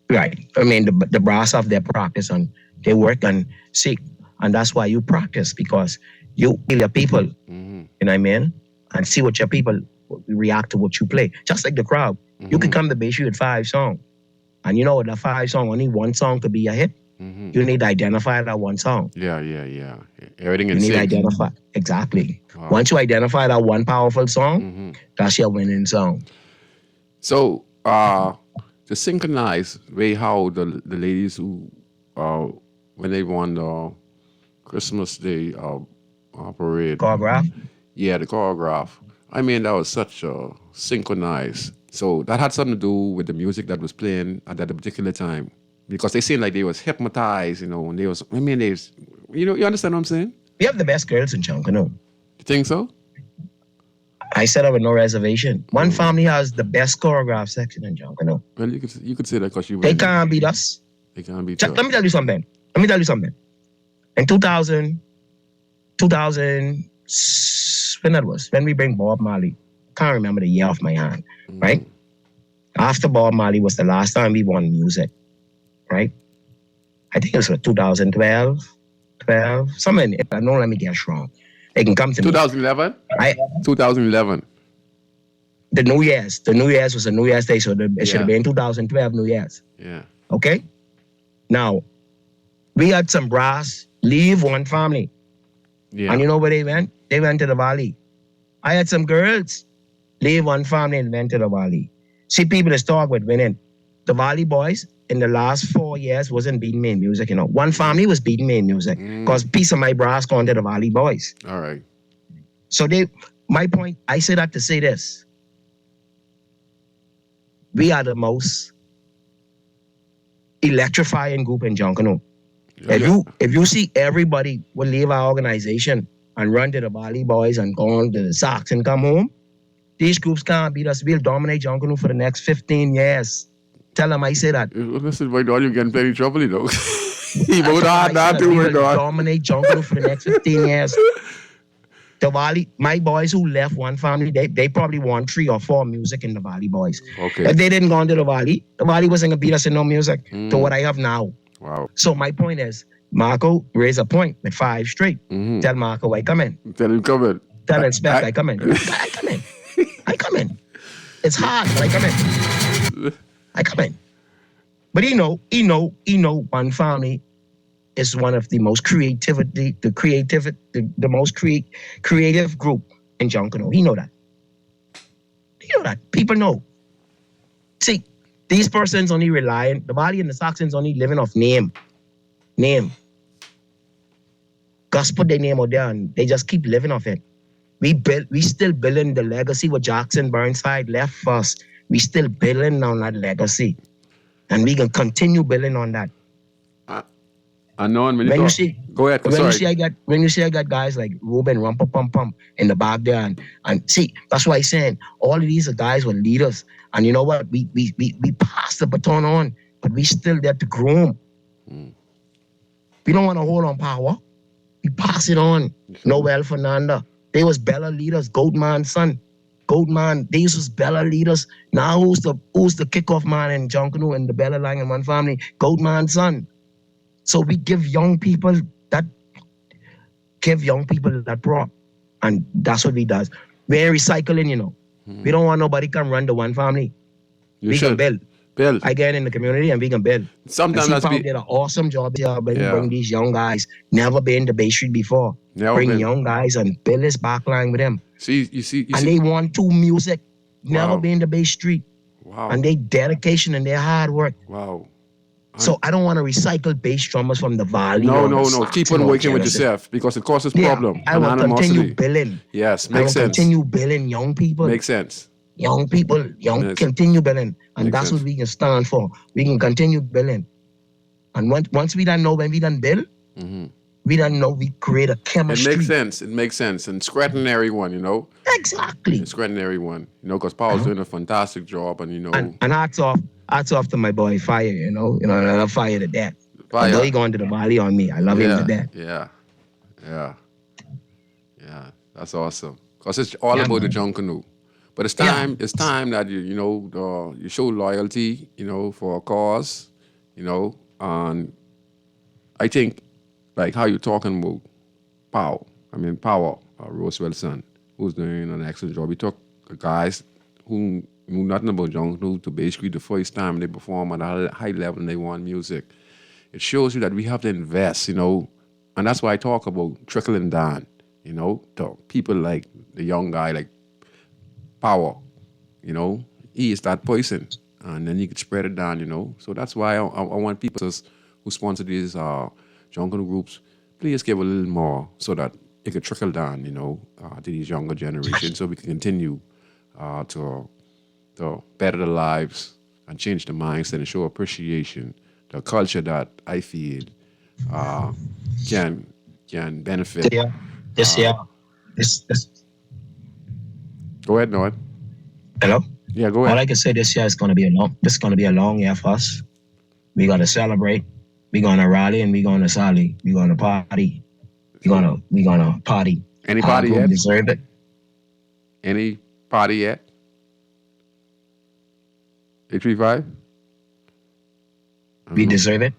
Right. I mean, the brass have their practice and they work and see. And that's why you practice, because you feel your people, you know what I mean? And see what your people react to what you play. Just like the crowd. You could come to Bay Street with 5 songs. And you know what, the 5 song, only one song could be a hit. You need to identify that one song. Yeah. Everything You in need to sync. identify. Exactly. Wow. Once you identify that one powerful song, that's your winning song. So, to synchronize way how the ladies who, when they won the Christmas Day parade, Choreograph. yeah, the choreograph. I mean, that was such a synchronized. So that had something to do with the music that was playing at that particular time, because they seemed like they was hypnotized, and they was. I mean, they was, you understand what I'm saying? We have the best girls in Junkanoo. You think so? I said it with no reservation. One family has the best choreographed section in Junkanoo. Well, you could say that because you. They can't beat us. They can't be. Let me tell you something. In 2000, when that was, when we bring Bob Marley, can't remember the year off my hand, right? After Bob Marley was the last time we won music, right? I think it was 2012, somewhere in it. Don't let me guess wrong. They can come to 2011? 2011. The New Year's was a New Year's Day, so it should have been 2012 New Year's. Yeah. Okay? Now, we had some brass leave one family. Yeah. And you know where they went? They went to the Valley. I had some girls leave one family and went to the Valley. See, people that talk with winning. The Valley boys in the last 4 years wasn't beating me in music, One family was beating me in music because piece of my brass gone to the Valley boys. All right. So my point, I say that to say this. We are the most electrifying group in Junkanoo. If you see everybody will leave our organization and run to the Valley boys and go on to the Sox and come home, these groups can't beat us. We'll dominate Junkanoo for the next 15 years. Tell them I say that. Listen, my dog, you're getting plenty trouble, He won't not do We'll it, dog. dominate Junkanoo for the next 15 years. The Valley, my boys who left one family, they probably won 3 or 4 music in the Valley boys. Okay. If they didn't go into the Valley wasn't gonna beat us in no music to what I have now. Wow. So my point is, Marco raised a point with 5 straight. Tell Marco I come in. Tell him come in. Tell Inspect I come in. I come in. It's hard, but I come in. But he know one family is one of the most creative group in Junkanoo. He know that. People know. See, these persons only relying, the Valley and the Saxons only living off name. Gus put their name out there and they just keep living off it. We still building the legacy what Jackson Burnside left for us. We still building on that legacy. And we can continue building on that. I know. And When you see, go ahead. when you see I got guys like Ruben Rumpa Pum Pum in the back there, and see, that's why I'm saying all of these are guys were leaders. And you know what? We pass the baton on, but we still there to groom. We don't want to hold on power. We pass it on. Noel Fernanda. They was Bella leaders, Goatman's son. Goatman, these was Bella leaders. Now who's the kickoff man in Junkanoo and the Bella Lang in one family? Goatman's son. So we give young people that prop. And that's what we does. We're recycling, We don't want nobody come run the one family. We can build. I get in the community and we can build. Sometimes that's did an awesome job here bring these young guys. Never been to Bay Street before. Bring young guys and build this backline with them. You see. They want to music. Never been to Bay Street. Wow. And they dedication and their hard work. Wow. So I don't want to recycle bass drummers from the Valley. No. Keep on working with yourself because it causes problem. I will continue building. Yes, I will makes sense. continue building young people. Makes sense. Young people, continue building. And Makes that's sense. what we can stand for. We can continue building. And once we done know when we done build, we done know we create a chemistry. It makes sense. And scratching everyone, Exactly. Scratching everyone, because Paul's doing a fantastic job and And hats off to my boy Fire, I love Fire to death. Fire. Although he going to the Valley on me, I love him to death. Yeah. That's awesome. Because it's all about the Junkanoo. But it's time that you show loyalty, for a cause, and I think like how you talking about Power, Roswell's son, who's doing an excellent job. We took guys who knew nothing about jungle to basically the first time they perform at a high level and they want music. It shows you that we have to invest, and that's why I talk about trickling down, to people like the young guy, like Power, he is that person, and then you can spread it down, So that's why I want people who sponsor these jungle groups, please give a little more so that it could trickle down, to these younger generations, so we can continue to better their lives and change the mindset and show appreciation, the culture that I feel can benefit. Yeah. This year. This. Go ahead, Noah. Hello. Yeah, go All ahead. I can say this year is gonna be a long year for us. We're gonna celebrate. We're gonna rally and we're gonna sally. We're gonna party. We're gonna party. Any Our party group yet? deserve it. Any party yet? 835? We deserve it.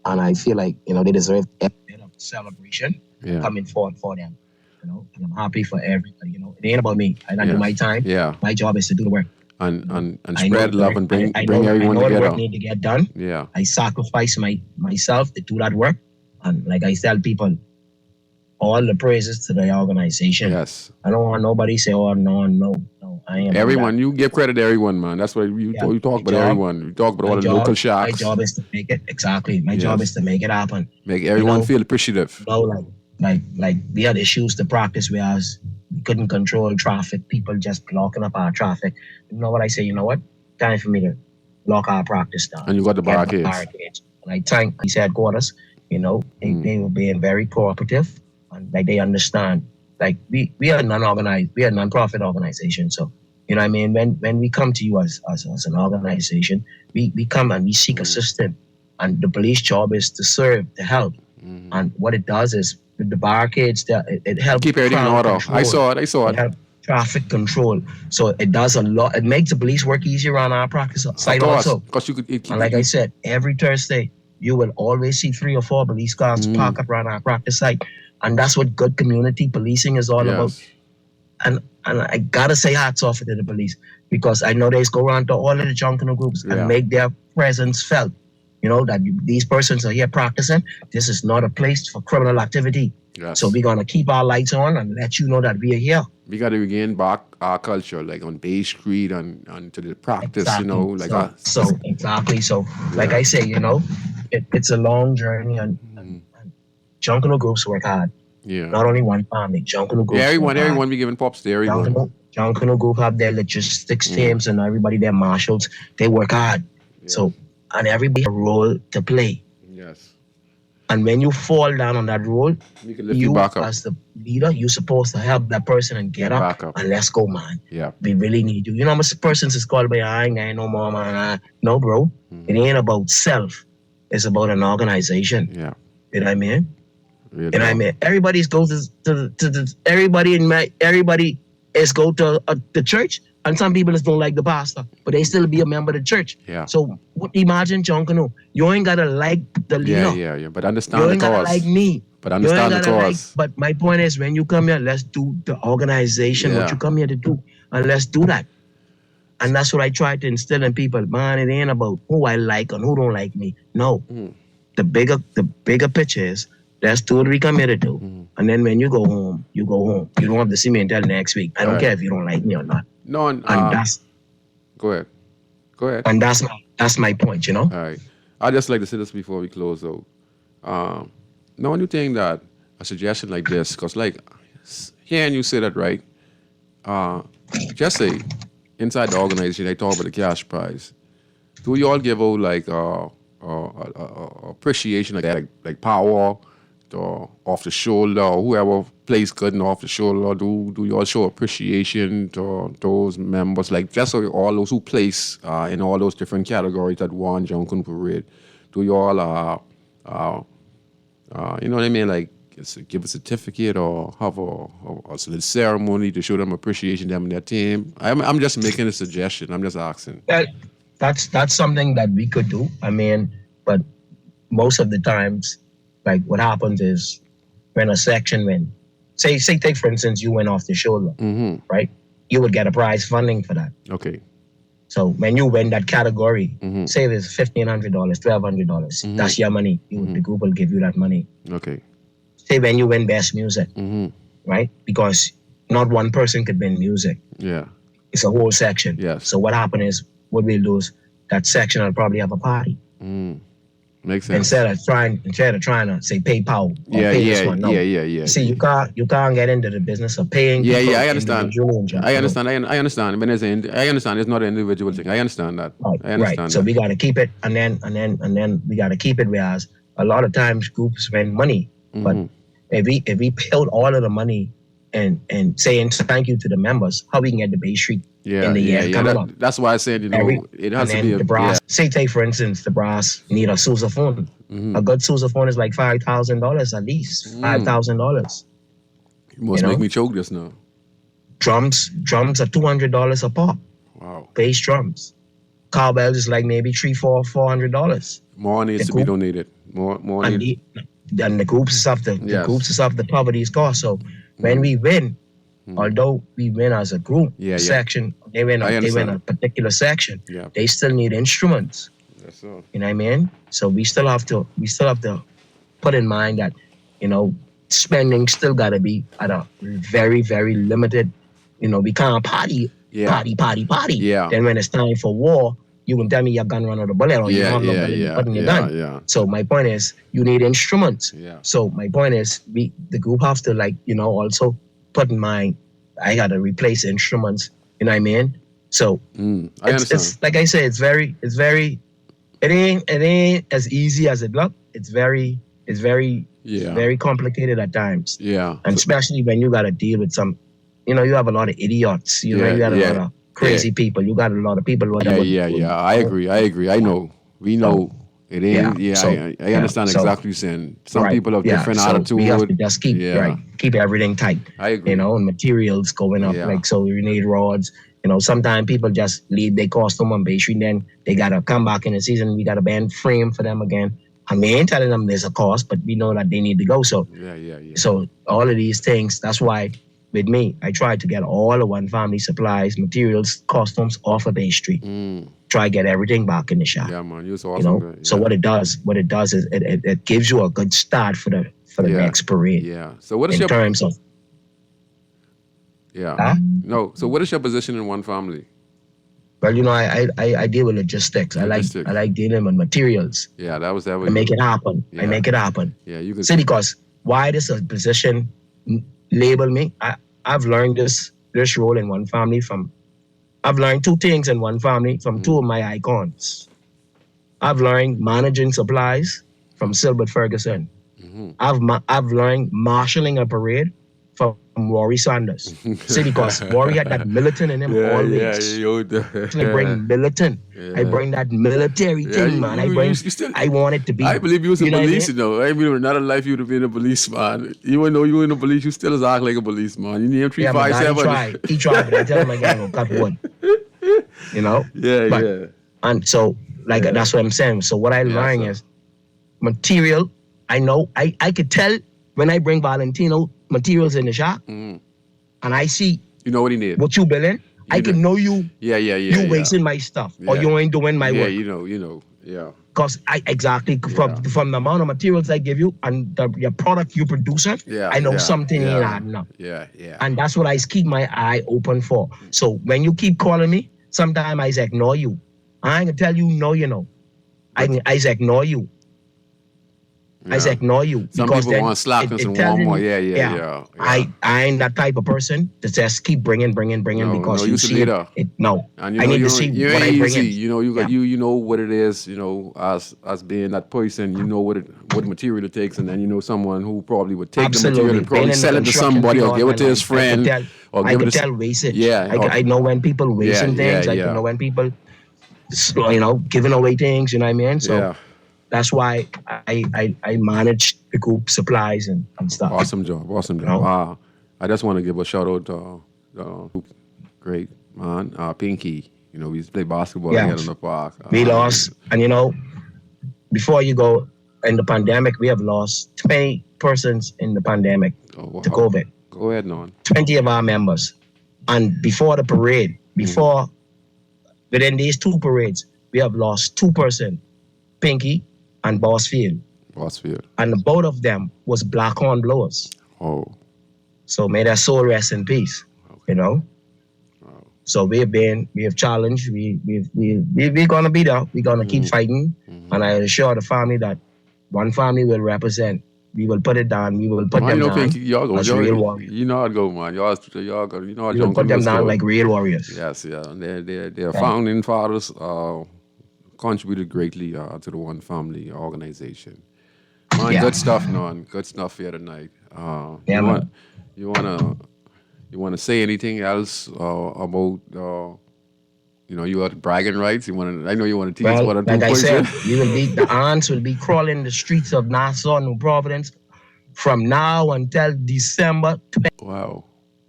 And I feel like, they deserve a bit of celebration coming forward for them. And I'm happy for everybody. It ain't about me. I don't do my time. Yeah. My job is to do the work. And I spread know love the and work. bring everyone I know the together. work need to get done. Yeah. I sacrifice myself to do that work. And like I tell people, all the praises to the organization. Yes. I don't want nobody say, oh, no. I am Everyone, you give credit to everyone, man. That's why you talk about everyone. You talk about all the local My shops. job is to make it. Exactly. My job is to make it happen. Make everyone feel appreciative. Like we had issues to practice whereas we couldn't control traffic. People just blocking up our traffic. You know what I say? You know what? Time for me to lock our practice down. And you got the Get my barricades. And I thank these headquarters. They were being very cooperative and like they understand. Like we are non-organized. We are a non-profit organization. So you know what I mean? When we come to you as an organization, we come and we seek assistance. And the police job is to serve, to help. And what it does is with the barricades, it helps Keep everything in order. control. I saw it. It helps traffic control. So it does a lot. It makes the police work easier on our practice site also. Because you could. And like I said, every Thursday, you will always see 3 or 4 police cars park up around our practice site. And that's what good community policing is all about. And I gotta say hats off to the police because I know they go around to all of the jungle groups and make their presence felt. That these persons are here practicing. This is not a place for criminal activity. Yes. So we're gonna keep our lights on and let you know that we are here. We got to regain back our culture, like on Bay Street and to the practice, Exactly. So exactly. So like I say, it's a long journey and jungle groups work hard. Yeah. Not only one family, jungle groups. Yeah, everyone be giving props to everyone. Jungle group have their logistics teams and everybody, their marshals. They work hard. Yeah. So and everybody has a role to play. Yes. And when you fall down on that role, We can lift you back up. as the leader, you're supposed to help that person and get Back up up. and let's go, man. Yeah. We really need you. You know how much persons is called by I ain't no more, man. No, bro. It ain't about self. It's about an organization. Yeah. You know what I mean? Real You know what I talk. mean? Everybody goes to everybody is go to the church, and some people just don't like the pastor, but they still be a member of the church. Yeah. So imagine, John Cano, you ain't gotta like the leader. Yeah. But You understand the ain't gotta cause. like me. But You understand the ain't gotta cause. but my point is, when you come here, let's do the organization, what Yeah. you come here to do, and let's do that. And that's what I try to instill in people. Man, it ain't about who I like and who don't like me. No. The bigger picture is, let's do what we come here to do. And then when you go home, you go home. You don't have to see me until next week. I don't Right. care if you don't like me or not. No, And that's go ahead. Go ahead. and that's my point, All right. I'd just like to say this before we close, though. No one you think that a suggestion like this, because, hearing you say that, right? Just say, inside the organization, they talk about the cash prize. Do you all give out, appreciation like Power, or Off the Shoulder, or whoever plays good and Off the Shoulder? Do you all show appreciation to those members, like just so all those who place in all those different categories that won Jungle Parade? Do you all you know what I mean, like give a certificate or have a little ceremony to show them appreciation, them and their team? I'm just making a suggestion. I'm just asking. That's something that we could do. I mean, but most of the times, like what happens is when a section win, say take for instance you win off the shoulder, right? You would get a prize funding for that. Okay. So when you win that category, say it's $1,500, $1,200, that's your money. The group will give you that money. Okay. Say when you win best music, right? Because not one person could win music. Yeah. It's a whole section. Yes. So what happened is, what we'll do is that section will probably have a party. Makes sense. Instead of trying to say PayPal or pay this one. No. Yeah. See, you can't get into the business of paying. Yeah, people I understand. individually. I understand. I understand. When I understand it's not an individual thing. I understand that. I understand Right. So we gotta keep it, and then we gotta keep it. Whereas a lot of times groups spend money, but if we put all of the money and saying thank you to the members, how we can get the Bay Street in the year coming up. That's why I said, it has to be the brass. Say, take for instance, the brass need a sousaphone. A good sousaphone is like $5,000 at least. $5,000. You must make me choke just now. Drums are $200 a pop. Wow. Bass drums. Cowbells is like maybe $400. More needs to be donated. More needs. And the groups have to cover these costs. So when we win, although we win as a group section, they win a particular section. Yeah. They still need instruments. Yes, sir. You know what I mean? So we still have to put in mind that, spending still gotta be at a very, very limited. We can't party. Yeah. Then when it's time for war, you can tell me your gun run out of bullet or you don't have no bullet in your gun. Yeah. So my point is, you need instruments. Yeah. So my point is, the group has to also put in mind, I gotta replace instruments. You know what I mean? So I understand. It's like I say, it ain't as easy as it looks. It's very complicated at times. Yeah. And especially when you gotta deal with some, you have a lot of idiots. You got a lot of crazy people. You got a lot of people. I agree. I know. We know it ain't. I understand exactly what you're saying. Some people have different attitudes. We have to just keep everything tight. I agree. And materials going up. So you need rods. Sometimes people just leave their costume on Bay Street, then they gotta come back in the season. We gotta band frame for them again. And we ain't telling them there's a cost, but we know that they need to go. So So all of these things. That's why with me, I try to get all the One Family supplies, materials, costumes off of Bay Street. Try to get everything back in the shop. Yeah, man, you're so awesome. So what it does is it gives you a good start for the next parade. Yeah. So what is in terms of No. So what is your position in One Family? Well, I deal with logistics. I like dealing with materials. Yeah, that was that. I make it happen. Yeah. I make it happen. Yeah, you can see because why this a position label me. I've learned this role in One Family I've learned two things in One Family from two of my icons. I've learned managing supplies from Silbert Ferguson. I've learned marshalling a parade from Rory Sanders. See, because Rory had that militant in him always. I bring militant. I bring that military thing, man. I want it to be. I believe you was a police, I mean, not a life you would have been a policeman. Even though you were in the police, you still act like a policeman. You need 357. He tried, but I tell him I gotta cut wood. Yeah. And so, that's what I'm saying. So what I learned is material. I know, I could tell when I bring Valentino materials in the shop, and I see what he need, what you billing, I can know you. You wasting my stuff, or you ain't doing my work. Yeah. Because from the amount of materials I give you and your product you produce, I know something ain't adding up. Yeah. And that's what I keep my eye open for. So when you keep calling me, sometimes I ignore you. I ain't gonna tell you no. I ignore you. I ignore you. Some because people want slackness and want more. Yeah. I ain't that type of person to just keep bringing because you see it. And I need to see what I bring in. You know what it is. As being that person, you know what material it takes, and then someone who probably would take the material and probably sell it to somebody or give it to his friend. I could tell wastage. Yeah, I know when people wasting things. I know when people, giving away things. You know what I mean? So. That's why I manage the group supplies and stuff. Awesome job. I just want to give a shout out to great man, Pinky. We used to play basketball together in the park. We lost, and before you go, in the pandemic, we have lost 20 persons in the pandemic Oh, wow. to COVID. Go ahead, Norm. 20 of our members. And before the parade, within these 2 parades, we have lost 2 persons, Pinky and Bossfield. Bossfield. And both of them was black horn blowers. Oh. So may their soul rest in peace. You know? Wow. So we have challenged. We're gonna be there. We're gonna keep fighting. And I assure the family that one family will represent. We will put it down. We will put them down as real warriors. You know how it go, man. Y'all go. You know how We will put them down like real warriors. Yes, yeah. And their founding fathers contributed greatly to the One Family organization. Man, Yeah. good stuff, Norm. Good stuff here tonight. Yeah, man. You wanna say anything else about you got bragging rights? I know you wanna teach Well, what I do. like I said, the ants will be crawling the streets of Nassau, New Providence, from now until December Wow.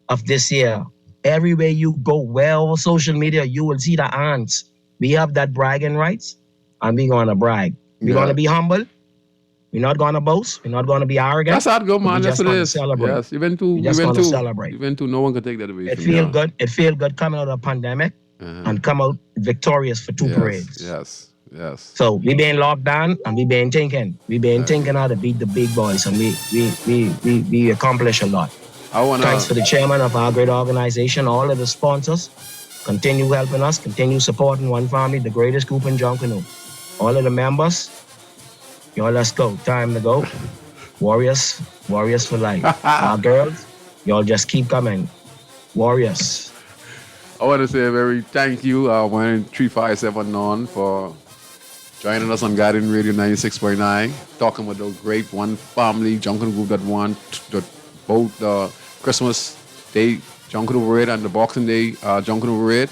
of this year. Everywhere you go, well, social media, you will see the ants. We have that bragging rights, and we're gonna brag. We're Yeah. gonna be humble. We're not gonna boast. We're not gonna be arrogant. That's how it go, man. We That's just what it gonna is. celebrate. Yes, even too. We just Even gonna too. celebrate. Even too. No one can take that away It from feel you. good. It feel good coming out of a pandemic and come out victorious for 2 parades. Yes. So we been locked down and we been thinking. We been thinking how to beat the big boys, and we accomplish a lot. I wanna. Thanks for the chairman of our great organization, all of the sponsors. Continue helping us, continue supporting One Family, the greatest group in Junkanoo. All of the members, y'all, let's go. Time to go. Warriors for life. Our girls, y'all just keep coming. Warriors. I want to say a very thank you, 1357 Non, for joining us on Guardian Radio 96.9, talking about the great One Family Junkanoo group that won both the Christmas Day Junkanoo Parade and the Boxing Day Junkanoo Parade.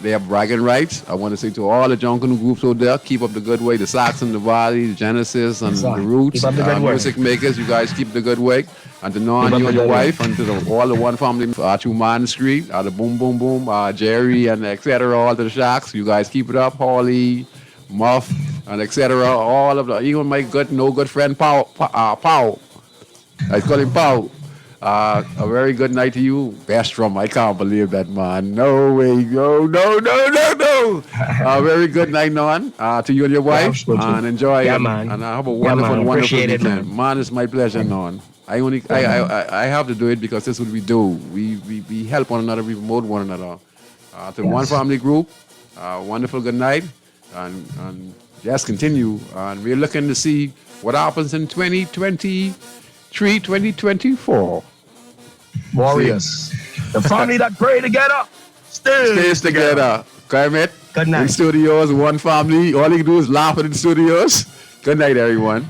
They have bragging rights. I want to say to all the Junkanoo groups out there, keep up the good way. The Saxon, the Valley, the Genesis, and the Roots, Keep up the good work. music makers, you guys keep the good work. And to Non, Keep up you the and your good work. wife, and to all the One Family, through Man Street, the Boom Boom Boom, Jerry, and etc., all the Shacks, you guys keep it up. Holly, Muff, and etc., all of the, even my no good friend, Pau. I call him Pau. A very good night to you, Bestrom. I can't believe that, man. No way. No. A very good night, Non, to you and your wife. Absolutely. And enjoy. Yeah, and, man. And have a Yeah, wonderful, man. wonderful Appreciate it, weekend. Man, it's my pleasure, Non. I have to do it because this is what we do. We help one another, we promote one another. To One Family Group, wonderful good night. And just continue. And we're looking to see what happens in 2023, 2024. Warriors. The family that pray together Stays together. Kermit. Good night. In studios, One Family. All you can do is laugh at the studios. Good night, everyone.